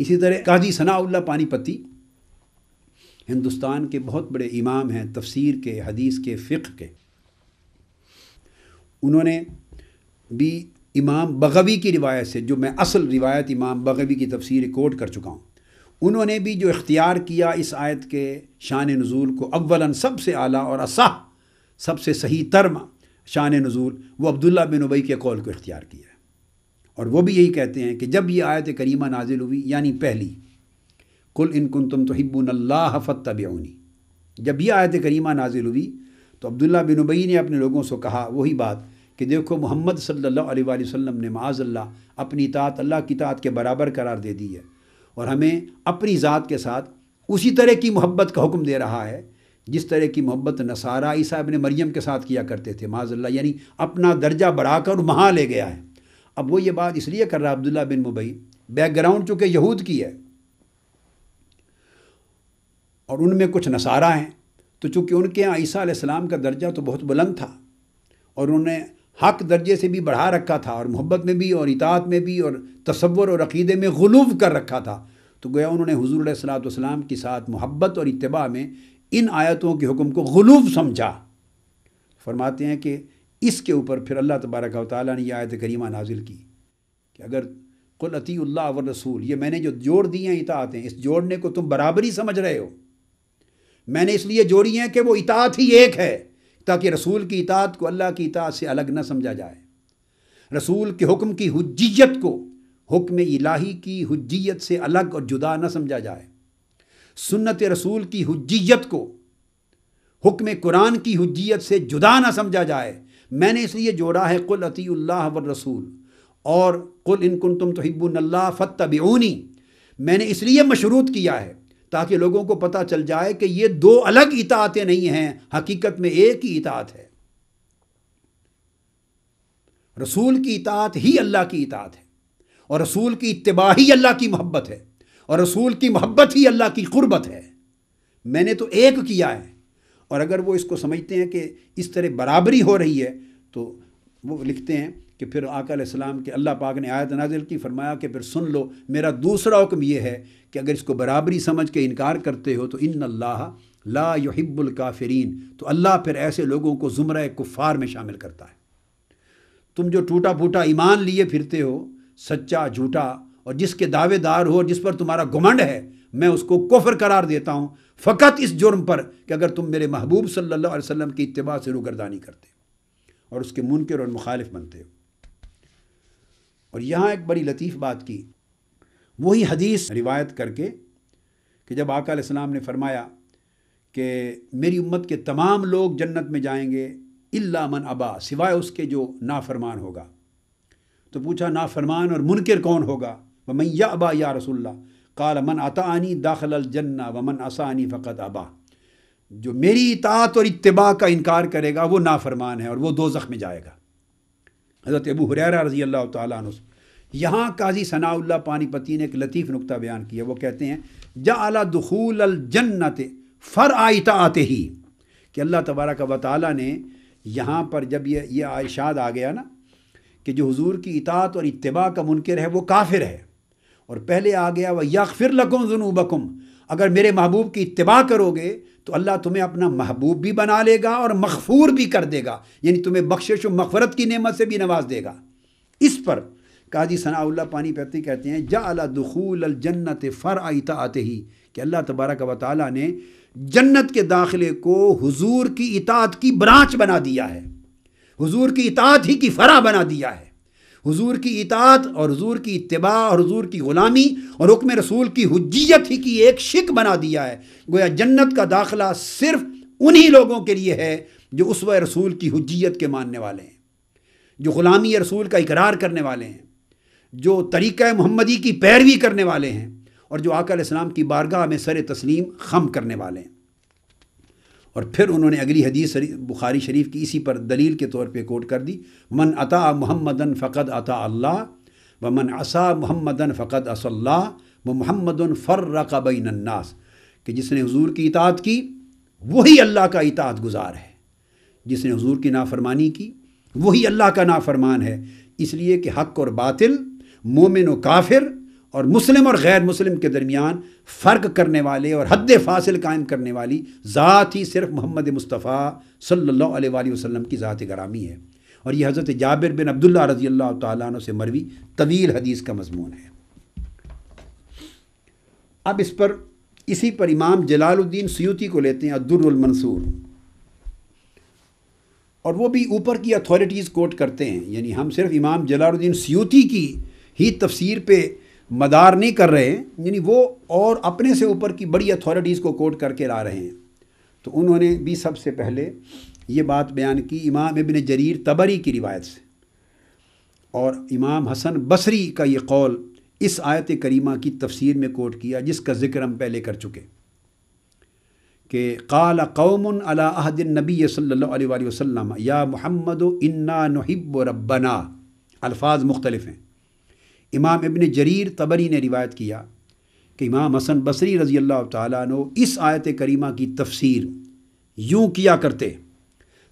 اسی طرح قاضی ثناء اللہ پانی پتی ہندوستان کے بہت بڑے امام ہیں، تفسیر کے، حدیث کے، فقہ کے۔ انہوں نے بھی امام بغوی کی روایت سے، جو میں اصل روایت امام بغوی کی تفسیر کوٹ کر چکا ہوں، انہوں نے بھی جو اختیار کیا اس آیت کے شان نزول کو، اولاً سب سے اعلیٰ اور اصح، سب سے صحیح ترم شان نزول، وہ عبداللہ بن ابی کے قول کو اختیار کیا ہے، اور وہ بھی یہی کہتے ہیں کہ جب یہ آیت کریمہ نازل ہوئی، یعنی پہلی قل ان کنتم تحبون اللہ فاتبعونی، جب یہ آیت کریمہ نازل ہوئی تو عبداللہ بن ابی نے اپنے لوگوں سے کہا وہی بات کہ دیکھو محمد صلی اللہ علیہ وآلہ وسلم نے معاذ اللہ اپنی اطاعت اللہ کی اطاعت کے برابر قرار دے دی ہے، اور ہمیں اپنی ذات کے ساتھ اسی طرح کی محبت کا حکم دے رہا ہے جس طرح کی محبت نصارہ عیسیٰ ابن مریم کے ساتھ کیا کرتے تھے، معاذ اللہ، یعنی اپنا درجہ بڑھا کر وہاں لے گیا ہے۔ اب وہ یہ بات اس لیے کر رہا عبداللہ بن ابی، بیک گراؤنڈ چونکہ یہود کی ہے اور ان میں کچھ نصارہ ہیں، تو چونکہ ان کے یہاں عیسیٰ علیہ السلام کا درجہ تو بہت بلند تھا اور انہوں نے حق درجے سے بھی بڑھا رکھا تھا، اور محبت میں بھی اور اطاعت میں بھی اور تصور اور عقیدے میں غلو کر رکھا تھا، تو گویا انہوں نے حضور علیہ الصلوۃ والسلام کے ساتھ محبت اور اتباع میں ان آیتوں کے حکم کو غلو سمجھا۔ فرماتے ہیں کہ اس کے اوپر پھر اللہ تبارک و تعالیٰ نے یہ آیت کریمہ نازل کی کہ اگر قل اطیعوا اللہ والرسول، یہ میں نے جو جوڑ دی ہیں اطاعتیں، اس جوڑنے کو تم برابری سمجھ رہے ہو، میں نے اس لیے جوڑی ہیں کہ وہ اطاعت ہی ایک ہے، تاکہ رسول کی اطاعت کو اللہ کی اطاعت سے الگ نہ سمجھا جائے، رسول کے حکم کی حجیت کو حکم الہی کی حجیت سے الگ اور جدا نہ سمجھا جائے، سنت رسول کی حجیت کو حکم قرآن کی حجیت سے جدا نہ سمجھا جائے۔ میں نے اس لیے جوڑا ہے قل اطیعوا اللہ والرسول، اور قل ان کنتم تحبون اللہ فاتبعونی، میں نے اس لیے مشروط کیا ہے تاکہ لوگوں کو پتہ چل جائے کہ یہ دو الگ اطاعتیں نہیں ہیں، حقیقت میں ایک ہی اطاعت ہے۔ رسول کی اطاعت ہی اللہ کی اطاعت ہے، اور رسول کی اتباع ہی اللہ کی محبت ہے، اور رسول کی محبت ہی اللہ کی قربت ہے۔ میں نے تو ایک کیا ہے، اور اگر وہ اس کو سمجھتے ہیں کہ اس طرح برابری ہو رہی ہے تو وہ لکھتے ہیں کہ پھر آقا علیہ السلام کے اللہ پاک نے آیت نازل کی، فرمایا کہ پھر سن لو، میرا دوسرا حکم یہ ہے کہ اگر اس کو برابری سمجھ کے انکار کرتے ہو تو ان اللہ لا یحب الکافرین، تو اللہ پھر ایسے لوگوں کو زمرہ کفار میں شامل کرتا ہے۔ تم جو ٹوٹا پھوٹا ایمان لیے پھرتے ہو، سچا جھوٹا، اور جس کے دعوے دار ہو اور جس پر تمہارا گھمنڈ ہے، میں اس کو کفر قرار دیتا ہوں فقط اس جرم پر کہ اگر تم میرے محبوب صلی اللہ علیہ وسلم کی اتباع سے روگردانی کرتے ہو اور اس کے منکر اور مخالف بنتے ہو۔ اور یہاں ایک بڑی لطیف بات کی، وہی حدیث روایت کر کے کہ جب آقا علیہ السلام نے فرمایا کہ میری امت کے تمام لوگ جنت میں جائیں گے الا من ابا، سوائے اس کے جو نافرمان ہوگا، تو پوچھا نافرمان اور منکر کون ہوگا؟ ومن یابا یا رسول اللہ، قال من اطاعنی داخل الجنہ ومن عصانی فقد ابا، جو میری اطاعت اور اتباع کا انکار کرے گا وہ نافرمان ہے اور وہ دوزخ میں جائے گا۔ حضرت ابو ہریرہ رضی اللہ تعالیٰ عنہ، یہاں قاضی ثناء اللہ پانی پتی نے ایک لطیف نکتہ بیان کیا، وہ کہتے ہیں جعل دخول الجنت فرع اطاعتہ، کہ اللہ تبارک و تعالیٰ نے یہاں پر جب یہ ارشاد آ گیا نا کہ جو حضور کی اطاعت اور اتباع کا منکر ہے وہ کافر ہے، اور پہلے آ گیا وَيَغْفِرْ لَكُمْ ذُنُوبَكُمْ، اگر میرے محبوب کی اتباع کرو گے تو اللہ تمہیں اپنا محبوب بھی بنا لے گا اور مغفور بھی کر دے گا، یعنی تمہیں بخشش و مغفرت کی نعمت سے بھی نواز دے گا۔ اس پر قاضی ثناء اللہ پانی پتی کہتے ہیں جعل دخول الجنت فرع اطاعتہ، کہ اللہ تبارک و تعالیٰ نے جنت کے داخلے کو حضور کی اطاعت کی برانچ بنا دیا ہے، حضور کی اطاعت ہی کی فرع بنا دیا ہے، حضور کی اطاعت اور حضور کی اتباع اور حضور کی غلامی اور حکم رسول کی حجیت ہی کی ایک شک بنا دیا ہے۔ گویا جنت کا داخلہ صرف انہی لوگوں کے لیے ہے جو اسوہ رسول کی حجیت کے ماننے والے ہیں، جو غلامی رسول کا اقرار کرنے والے ہیں، جو طریقہ محمدی کی پیروی کرنے والے ہیں، اور جو آقا علیہ السلام کی بارگاہ میں سر تسلیم خم کرنے والے ہیں۔ اور پھر انہوں نے اگلی حدیث بخاری شریف کی اسی پر دلیل کے طور پہ کوٹ کر دی، من اطاع محمدن فقد اطاع اللہ ومن عصا محمدن فقد عصى اللہ ومحمد فرق بین الناس، کہ جس نے حضور کی اطاعت کی وہی اللہ کا اطاعت گزار ہے، جس نے حضور کی نافرمانی کی وہی اللہ کا نافرمان ہے، اس لیے کہ حق اور باطل، مومن و کافر اور مسلم اور غیر مسلم کے درمیان فرق کرنے والے اور حد فاصل قائم کرنے والی ذات ہی صرف محمد مصطفیٰ صلی اللہ علیہ وآلہ وسلم کی ذات گرامی ہے۔ اور یہ حضرت جابر بن عبداللہ رضی اللہ تعالیٰ عنہ سے مروی طویل حدیث کا مضمون ہے۔ اب اس پر اسی پر امام جلال الدین سیوطی کو لیتے ہیں الدر المنصور، اور وہ بھی اوپر کی اتھارٹیز کوٹ کرتے ہیں، یعنی ہم صرف امام جلال الدین سیوطی کی ہی تفسیر پہ مدار نہیں کر رہے ہیں، یعنی وہ اور اپنے سے اوپر کی بڑی اتھارٹیز کو کوٹ کر کے لا رہے ہیں۔ تو انہوں نے بھی سب سے پہلے یہ بات بیان کی امام ابن جریر طبری کی روایت سے، اور امام حسن بصری کا یہ قول اس آیت کریمہ کی تفسیر میں کوٹ کیا جس کا ذکر ہم پہلے کر چکے، کہ قال قوم علی عہد النبی صلی اللہ علیہ وآلہ وسلم یا محمد انا نحب ربنا، الفاظ مختلف ہیں۔ امام ابن جریر طبری نے روایت کیا کہ امام حسن بصری رضی اللہ تعالیٰ عنہ اس آیت کریمہ کی تفسیر یوں کیا کرتے،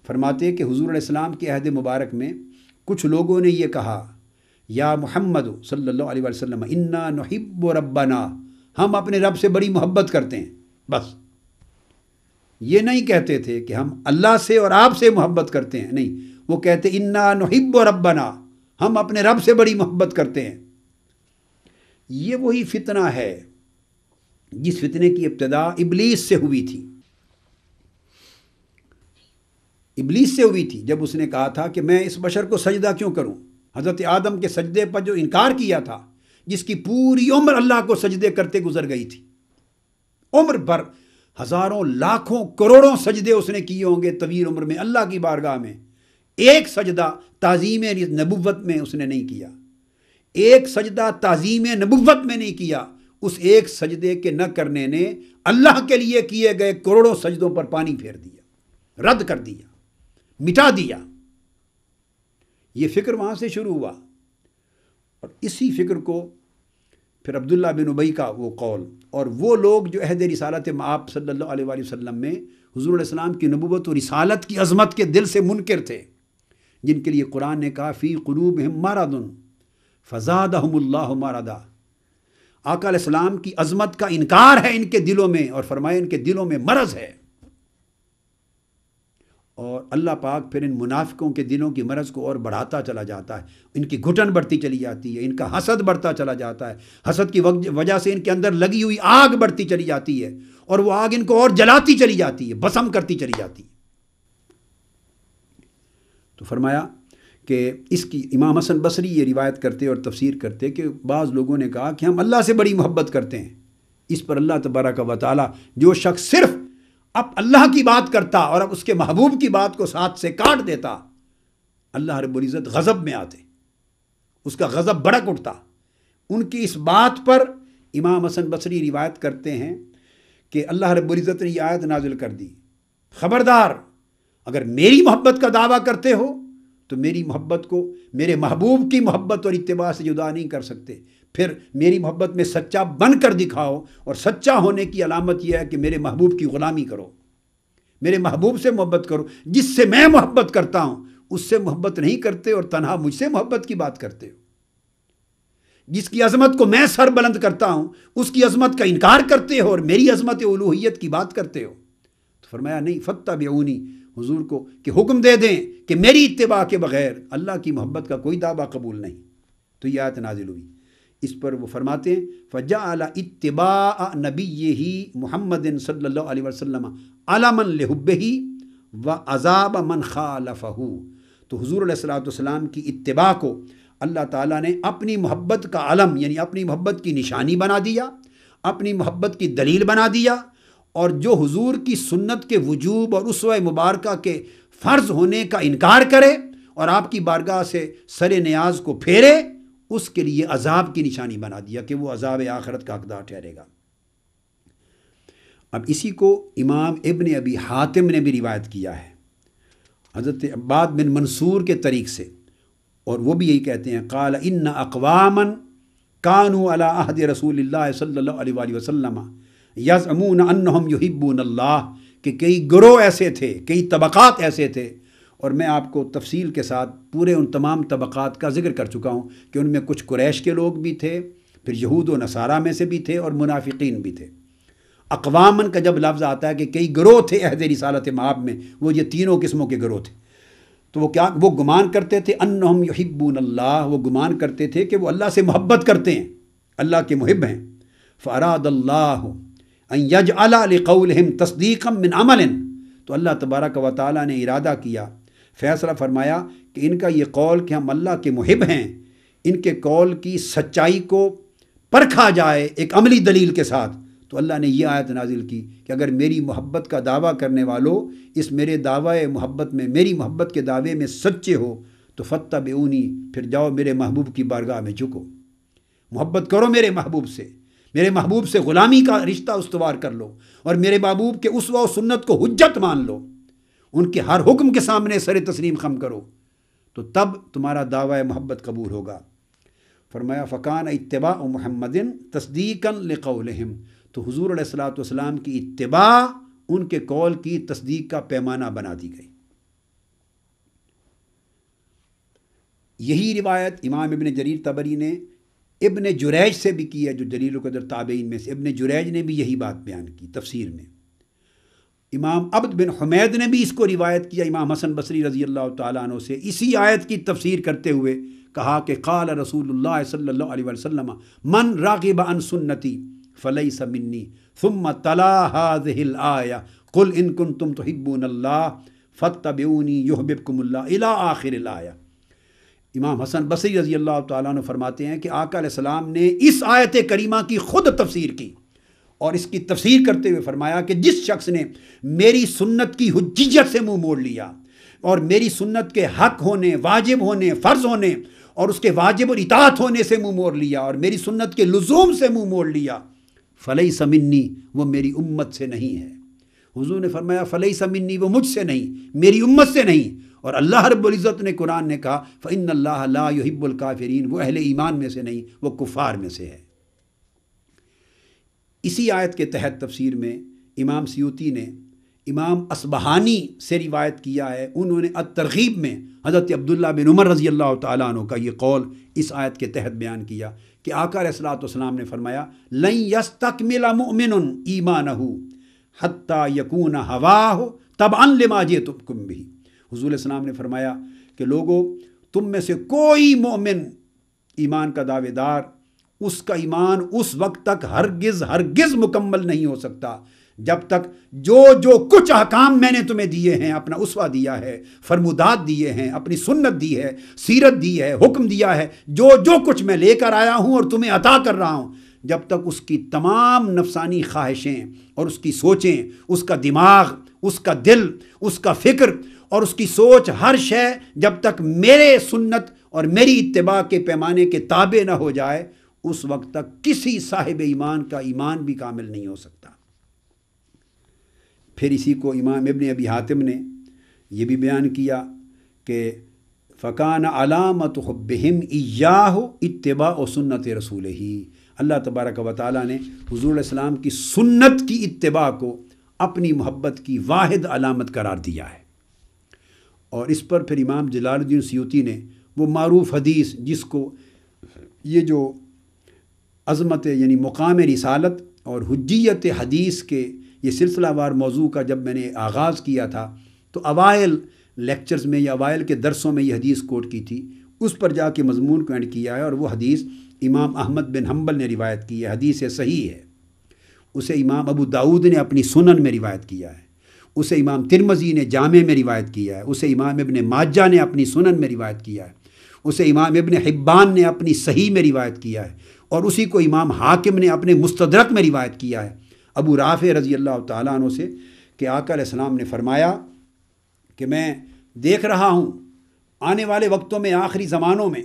فرماتے کہ حضور علیہ السلام کے عہد مبارک میں کچھ لوگوں نے یہ کہا یا محمد صلی اللہ علیہ وسلم انا نحب ربنا، ہم اپنے رب سے بڑی محبت کرتے ہیں، بس یہ نہیں کہتے تھے کہ ہم اللہ سے اور آپ سے محبت کرتے ہیں، نہیں، وہ کہتے انا نحب ربنا، ہم اپنے رب سے بڑی محبت کرتے ہیں۔ یہ وہی فتنہ ہے جس فتنے کی ابتدا ابلیس سے ہوئی تھی، ابلیس سے ہوئی تھی جب اس نے کہا تھا کہ میں اس بشر کو سجدہ کیوں کروں، حضرت آدم کے سجدے پر جو انکار کیا تھا، جس کی پوری عمر اللہ کو سجدے کرتے گزر گئی تھی، عمر بھر ہزاروں لاکھوں کروڑوں سجدے اس نے کیے ہوں گے طویل عمر میں اللہ کی بارگاہ میں، ایک سجدہ تعظیم نبوت میں اس نے نہیں کیا، ایک سجدہ تعظیم نبوت میں نہیں کیا، اس ایک سجدے کے نہ کرنے نے اللہ کے لیے کیے گئے کروڑوں سجدوں پر پانی پھیر دیا، رد کر دیا، مٹا دیا۔ یہ فکر وہاں سے شروع ہوا، اور اسی فکر کو پھر عبداللہ بن ابی کا وہ قول، اور وہ لوگ جو عہد رسالت آپ صلی اللہ علیہ وآلہ وسلم میں حضور علیہ السلام کی نبوت و رسالت کی عظمت کے دل سے منکر تھے، جن کے لیے قرآن نے کہا فی قلوبہم مرض فزادہم اللہ مرضا، آقا علیہ السلام کی عظمت کا انکار ہے ان کے دلوں میں، اور فرمایا ان کے دلوں میں مرض ہے۔ اور اللہ پاک پھر ان منافقوں کے دلوں کی مرض کو اور بڑھاتا چلا جاتا ہے، ان کی گھٹن بڑھتی چلی جاتی ہے، ان کا حسد بڑھتا چلا جاتا ہے، حسد کی وجہ سے ان کے اندر لگی ہوئی آگ بڑھتی چلی جاتی ہے، اور وہ آگ ان کو اور جلاتی چلی جاتی ہے، بھسم کرتی چلی جاتی ہے۔ تو فرمایا کہ اس کی امام حسن بصری یہ روایت کرتے اور تفسیر کرتے کہ بعض لوگوں نے کہا کہ ہم اللہ سے بڑی محبت کرتے ہیں۔ اس پر اللہ تبارک و تعالی جو شخص صرف اب اللہ کی بات کرتا اور اب اس کے محبوب کی بات کو ساتھ سے کاٹ دیتا، اللہ رب العزت غضب میں آتے، اس کا غضب بھڑک اٹھتا۔ ان کی اس بات پر امام حسن بصری روایت کرتے ہیں کہ اللہ رب العزت نے یہ آیت نازل کر دی، خبردار اگر میری محبت کا دعویٰ کرتے ہو تو میری محبت کو میرے محبوب کی محبت اور اتباع سے جدا نہیں کر سکتے، پھر میری محبت میں سچا بن کر دکھاؤ، اور سچا ہونے کی علامت یہ ہے کہ میرے محبوب کی غلامی کرو، میرے محبوب سے محبت کرو، جس سے میں محبت کرتا ہوں اس سے محبت نہیں کرتے اور تنہا مجھ سے محبت کی بات کرتے ہو، جس کی عظمت کو میں سر بلند کرتا ہوں اس کی عظمت کا انکار کرتے ہو اور میری عظمت الوہیت کی بات کرتے ہو۔ تو فرمایا نہیں، فاتبعونی، حضور کو کہ حکم دے دیں کہ میری اتباع کے بغیر اللہ کی محبت کا کوئی دعویٰ قبول نہیں۔ تو یہ آیت نازل ہوئی۔ اس پر وہ فرماتے ہیں فجعل اتباع نبیہ محمد صلی اللہ علیہ وسلم علما لحبہ وعذاب من خالفہ۔ تو حضور علیہ السلام کی اتباع کو اللہ تعالیٰ نے اپنی محبت کا علم یعنی اپنی محبت کی نشانی بنا دیا، اپنی محبت کی دلیل بنا دیا، اور جو حضور کی سنت کے وجوب اور اسوہ مبارکہ کے فرض ہونے کا انکار کرے اور آپ کی بارگاہ سے سر نیاز کو پھیرے، اس کے لیے عذاب کی نشانی بنا دیا کہ وہ عذاب آخرت کا حقدار ٹھہرے گا۔ اب اسی کو امام ابن ابی حاتم نے بھی روایت کیا ہے حضرت عباد بن منصور کے طریق سے، اور وہ بھی یہی کہتے ہیں قال ان اقواما کانوا علی عہد رسول اللہ صلی اللہ علیہ وآلہ وسلم یزعمون انہم یحبون اللہ، کہ کئی گروہ ایسے تھے، کئی طبقات ایسے تھے، اور میں آپ کو تفصیل کے ساتھ پورے ان تمام طبقات کا ذکر کر چکا ہوں کہ ان میں کچھ قریش کے لوگ بھی تھے، پھر یہود و نصارہ میں سے بھی تھے، اور منافقین بھی تھے۔ اقوامن کا جب لفظ آتا ہے کہ کئی گروہ تھے عہد رسالت مآب میں، وہ یہ تینوں قسموں کے گروہ تھے۔ تو وہ گمان کرتے تھے انہم یحبون اللہ، وہ گمان کرتے تھے کہ وہ اللہ سے محبت کرتے ہیں، اللہ کے محب ہیں۔ فاراد اللہ ان یجعل لقولہم تصدیقا من عمل، تو اللہ تبارک و تعالیٰ نے ارادہ کیا، فیصلہ فرمایا کہ ان کا یہ قول کہ ہم اللہ کے محب ہیں، ان کے قول کی سچائی کو پرکھا جائے ایک عملی دلیل کے ساتھ۔ تو اللہ نے یہ آیت نازل کی کہ اگر میری محبت کا دعویٰ کرنے والوں اس میرے دعوی محبت میں، میری محبت کے دعوے میں سچے ہو تو فاتبعونی، پھر جاؤ میرے محبوب کی بارگاہ میں جھکو، محبت کرو میرے محبوب سے، میرے محبوب سے غلامی کا رشتہ استوار کر لو، اور میرے محبوب کے اسوہ و سنت کو حجت مان لو، ان کے ہر حکم کے سامنے سر تسلیم خم کرو، تو تب تمہارا دعوی محبت قبول ہوگا۔ فرمایا فکان اتباع محمد تصدیقا لقولہم، تو حضور علیہ السلام کی اتباع ان کے قول کی تصدیق کا پیمانہ بنا دی گئی۔ یہی روایت امام ابن جریر طبری نے ابن جریج سے بھی کی ہے، جو جلیل القدر تابعین میں سے ابن جریج نے بھی یہی بات بیان کی تفسیر میں۔ امام عبد بن حمید نے بھی اس کو روایت کیا امام حسن بصری رضی اللہ تعالیٰ عنہ سے، اسی آیت کی تفسیر کرتے ہوئے کہا کہ قال رسول اللہ صلی اللہ علیہ وسلم من راغب عن سنتی فلیس منی، ثم تلا هذه الآیہ قل ان کنتم تحبون اللہ فاتبعونی یحببکم اللہ الی آخر الآیہ۔ امام حسن بصری رضی اللہ تعالیٰ عنہ فرماتے ہیں کہ آقا علیہ السلام نے اس آیت کریمہ کی خود تفسیر کی، اور اس کی تفسیر کرتے ہوئے فرمایا کہ جس شخص نے میری سنت کی حجیت سے منہ موڑ لیا اور میری سنت کے حق ہونے، واجب ہونے، فرض ہونے اور اس کے واجب اور اطاعت ہونے سے منہ موڑ لیا اور میری سنت کے لزوم سے منہ موڑ لیا، فلیس منی، وہ میری امت سے نہیں ہے۔ حضور نے فرمایا فلیس منی، وہ مجھ سے نہیں، میری امت سے نہیں۔ اور اللہ رب العزت نے قرآن نے کہا فإن اللہ لا يحب الکافرین، وہ اہل ایمان میں سے نہیں، وہ کفار میں سے ہے۔ اسی آیت کے تحت تفسیر میں امام سیوطی نے امام اصبہانی سے روایت کیا ہے، انہوں نے الترغیب میں حضرت عبداللہ بن عمر رضی اللہ تعالیٰ عنہ کا یہ قول اس آیت کے تحت بیان کیا کہ آقا علیہ الصلوۃ والسلام نے فرمایا لن یستکمل مؤمن ایمانہ حتی یکون ہواہ تبعا لما جئتکم بہ۔ حضور علیہ السلام نے فرمایا کہ لوگو، تم میں سے کوئی مومن ایمان کا دعوے دار، اس کا ایمان اس وقت تک ہرگز مکمل نہیں ہو سکتا جب تک جو کچھ احکام میں نے تمہیں دیے ہیں، اپنا اسوہ دیا ہے، فرمودات دیے ہیں، اپنی سنت دی ہے، سیرت دی ہے، حکم دیا ہے، جو کچھ میں لے کر آیا ہوں اور تمہیں عطا کر رہا ہوں، جب تک اس کی تمام نفسانی خواہشیں اور اس کی سوچیں، اس کا دماغ، اس کا دل، اس کا فکر اور اس کی سوچ، ہر شے جب تک میرے سنت اور میری اتباع کے پیمانے کے تابع نہ ہو جائے، اس وقت تک کسی صاحب ایمان کا ایمان بھی کامل نہیں ہو سکتا۔ پھر اسی کو امام ابن ابی حاتم نے یہ بھی بیان کیا کہ فکان علامت حبہم ایاہ اتباع سنت رسولہ، اللہ تبارک و تعالیٰ نے حضور علیہ السلام کی سنت کی اتباع کو اپنی محبت کی واحد علامت قرار دیا ہے۔ اور اس پر پھر امام جلال الدین سیوطی نے وہ معروف حدیث، جس کو یہ جو عظمت یعنی مقام رسالت اور حجیت حدیث کے یہ سلسلہ وار موضوع کا جب میں نے آغاز کیا تھا تو اوائل لیکچرز میں یا اوائل کے درسوں میں یہ حدیث کوٹ کی تھی، اس پر جا کے مضمون کو اینڈ کیا ہے، اور وہ حدیث امام احمد بن حنبل نے روایت کی ہے، حدیث صحیح ہے۔ اسے امام ابو داؤد نے اپنی سنن میں روایت کیا ہے، اسے امام ترمذی نے جامع میں روایت کیا ہے، اسے امام ابن ماجہ نے اپنی سنن میں روایت کیا ہے، اسے امام ابن حبان نے اپنی صحیح میں روایت کیا ہے، اور اسی کو امام حاکم نے اپنے مستدرک میں روایت کیا ہے ابو رافع رضی اللہ تعالیٰ عنہ سے کہ آقا علیہ السلام نے فرمایا کہ میں دیکھ رہا ہوں آنے والے وقتوں میں، آخری زمانوں میں،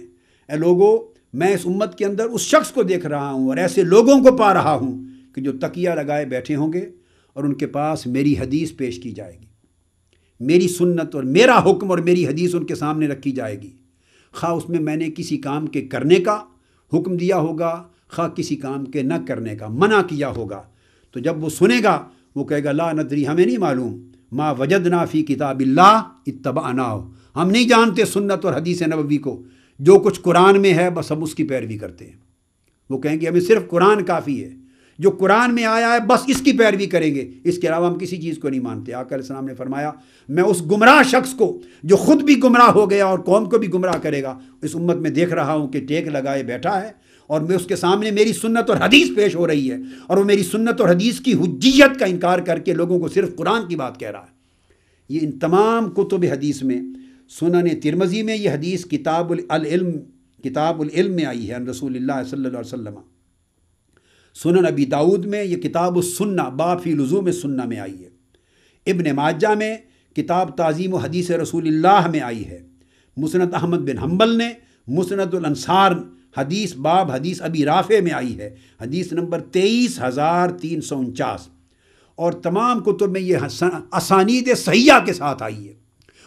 اے لوگوں، میں اس امت کے اندر اس شخص کو دیکھ رہا ہوں اور ایسے لوگوں کو پا رہا ہوں کہ جو تکیہ لگائے بیٹھے ہوں گے اور ان کے پاس میری حدیث پیش کی جائے گی، میری سنت اور میرا حکم اور میری حدیث ان کے سامنے رکھی جائے گی، خواہ اس میں نے کسی کام کے کرنے کا حکم دیا ہوگا، خواہ کسی کام کے نہ کرنے کا منع کیا ہوگا۔ تو جب وہ سنے گا وہ کہے گا لا ندری، ہمیں نہیں معلوم، ما وجدنا فی کتاب اللہ اتبعناہ، ہم نہیں جانتے سنت اور حدیث نبوی کو، جو کچھ قرآن میں ہے بس ہم اس کی پیروی کرتے ہیں۔ وہ کہیں گے ہمیں صرف قرآن کافی ہے، جو قرآن میں آیا ہے بس اس کی پیروی کریں گے، اس کے علاوہ ہم کسی چیز کو نہیں مانتے۔ آقا علیہ السلام نے فرمایا میں اس گمراہ شخص کو جو خود بھی گمراہ ہو گیا اور قوم کو بھی گمراہ کرے گا، اس امت میں دیکھ رہا ہوں کہ ٹیک لگائے بیٹھا ہے اور میں اس کے سامنے میری سنت اور حدیث پیش ہو رہی ہے، اور وہ میری سنت اور حدیث کی حجیت کا انکار کر کے لوگوں کو صرف قرآن کی بات کہہ رہا ہے۔ یہ ان تمام کتب حدیث میں، سنن ترمذی میں یہ حدیث کتاب العلم میں آئی ہے عن رسول اللہ صلی اللہ علیہ وسلم، سنن ابی داؤد میں یہ کتاب السنہ باب فی لزوم السنہ میں آئی ہے، ابن ماجہ میں کتاب تعظیم و حدیث رسول اللہ میں آئی ہے، مسند احمد بن حنبل نے مسند الانصار حدیث باب حدیث ابی رافع میں آئی ہے، حدیث نمبر 23349، اور تمام کتب میں یہ اسانید صحیحہ کے ساتھ آئی ہے،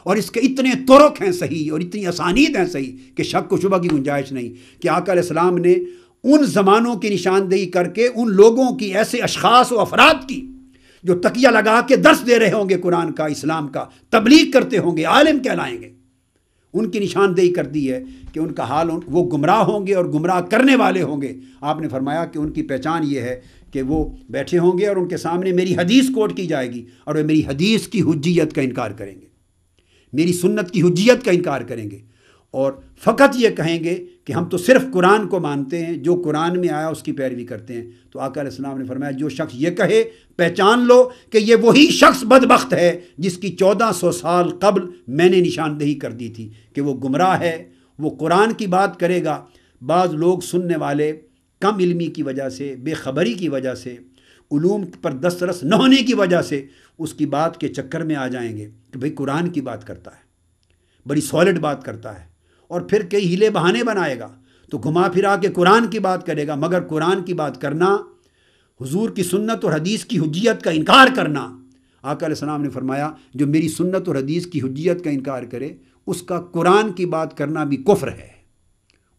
اور اس کے اتنے طرق ہیں صحیح اور اتنی اسانید ہیں صحیح کہ شک و شبہ کی گنجائش نہیں کہ آقا علیہ السلام نے ان زمانوں کی نشاندہی کر کے ان لوگوں کی، ایسے اشخاص و افراد کی جو تکیہ لگا کے درس دے رہے ہوں گے قرآن کا، اسلام کا، تبلیغ کرتے ہوں گے، عالم کہلائیں گے، ان کی نشاندہی کر دی ہے کہ ان کا حال، وہ گمراہ ہوں گے اور گمراہ کرنے والے ہوں گے۔ آپ نے فرمایا کہ ان کی پہچان یہ ہے کہ وہ بیٹھے ہوں گے اور ان کے سامنے میری حدیث کوٹ کی جائے گی اور وہ میری حدیث کی حجیت کا انکار کریں گے، میری سنت کی حجیت کا انکار کریں گے، اور فقط یہ کہیں گے کہ ہم تو صرف قرآن کو مانتے ہیں، جو قرآن میں آیا اس کی پیروی کرتے ہیں۔ تو آقا علیہ السلام نے فرمایا جو شخص یہ کہے پہچان لو کہ یہ وہی شخص بدبخت ہے جس کی 1400 سال قبل میں نے نشاندہی کر دی تھی کہ وہ گمراہ ہے، وہ قرآن کی بات کرے گا، بعض لوگ سننے والے کم علمی کی وجہ سے، بے خبری کی وجہ سے، علوم پر دسترس نہ ہونے کی وجہ سے اس کی بات کے چکر میں آ جائیں گے کہ بھئی قرآن کی بات کرتا ہے، بڑی سالڈ بات کرتا ہے، اور پھر کئی ہیلے بہانے بنائے گا تو گھما پھرا کے قرآن کی بات کرے گا، مگر قرآن کی بات کرنا، حضور کی سنت اور حدیث کی حجیت کا انکار کرنا، آقا علیہ السلام نے فرمایا جو میری سنت اور حدیث کی حجیت کا انکار کرے اس کا قرآن کی بات کرنا بھی کفر ہے،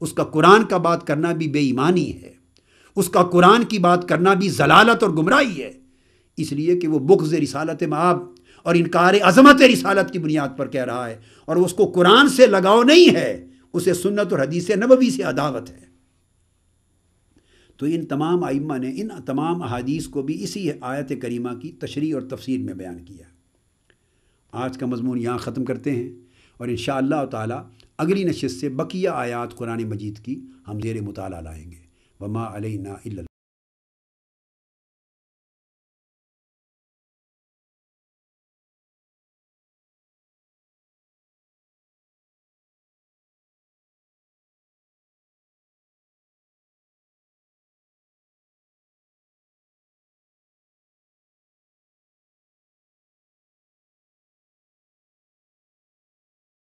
اس کا قرآن کا بات کرنا بھی بے ایمانی ہے، اس کا قرآن کی بات کرنا بھی ضلالت اور گمراہی ہے، اس لیے کہ وہ بغض رسالت مآب اور انکار عظمت رسالت کی بنیاد پر کہہ رہا ہے، اور اس کو قرآن سے لگاؤ نہیں ہے، اسے سنت اور حدیث نبوی سے عداوت ہے۔ تو ان تمام ائمہ نے ان تمام احادیث کو بھی اسی آیت کریمہ کی تشریح اور تفسیر میں بیان کیا۔ آج کا مضمون یہاں ختم کرتے ہیں، اور انشاءاللہ تعالی اگلی نشست سے بقیہ آیات قرآن مجید کی ہم زیر مطالعہ لائیں گے۔ وما علینا الا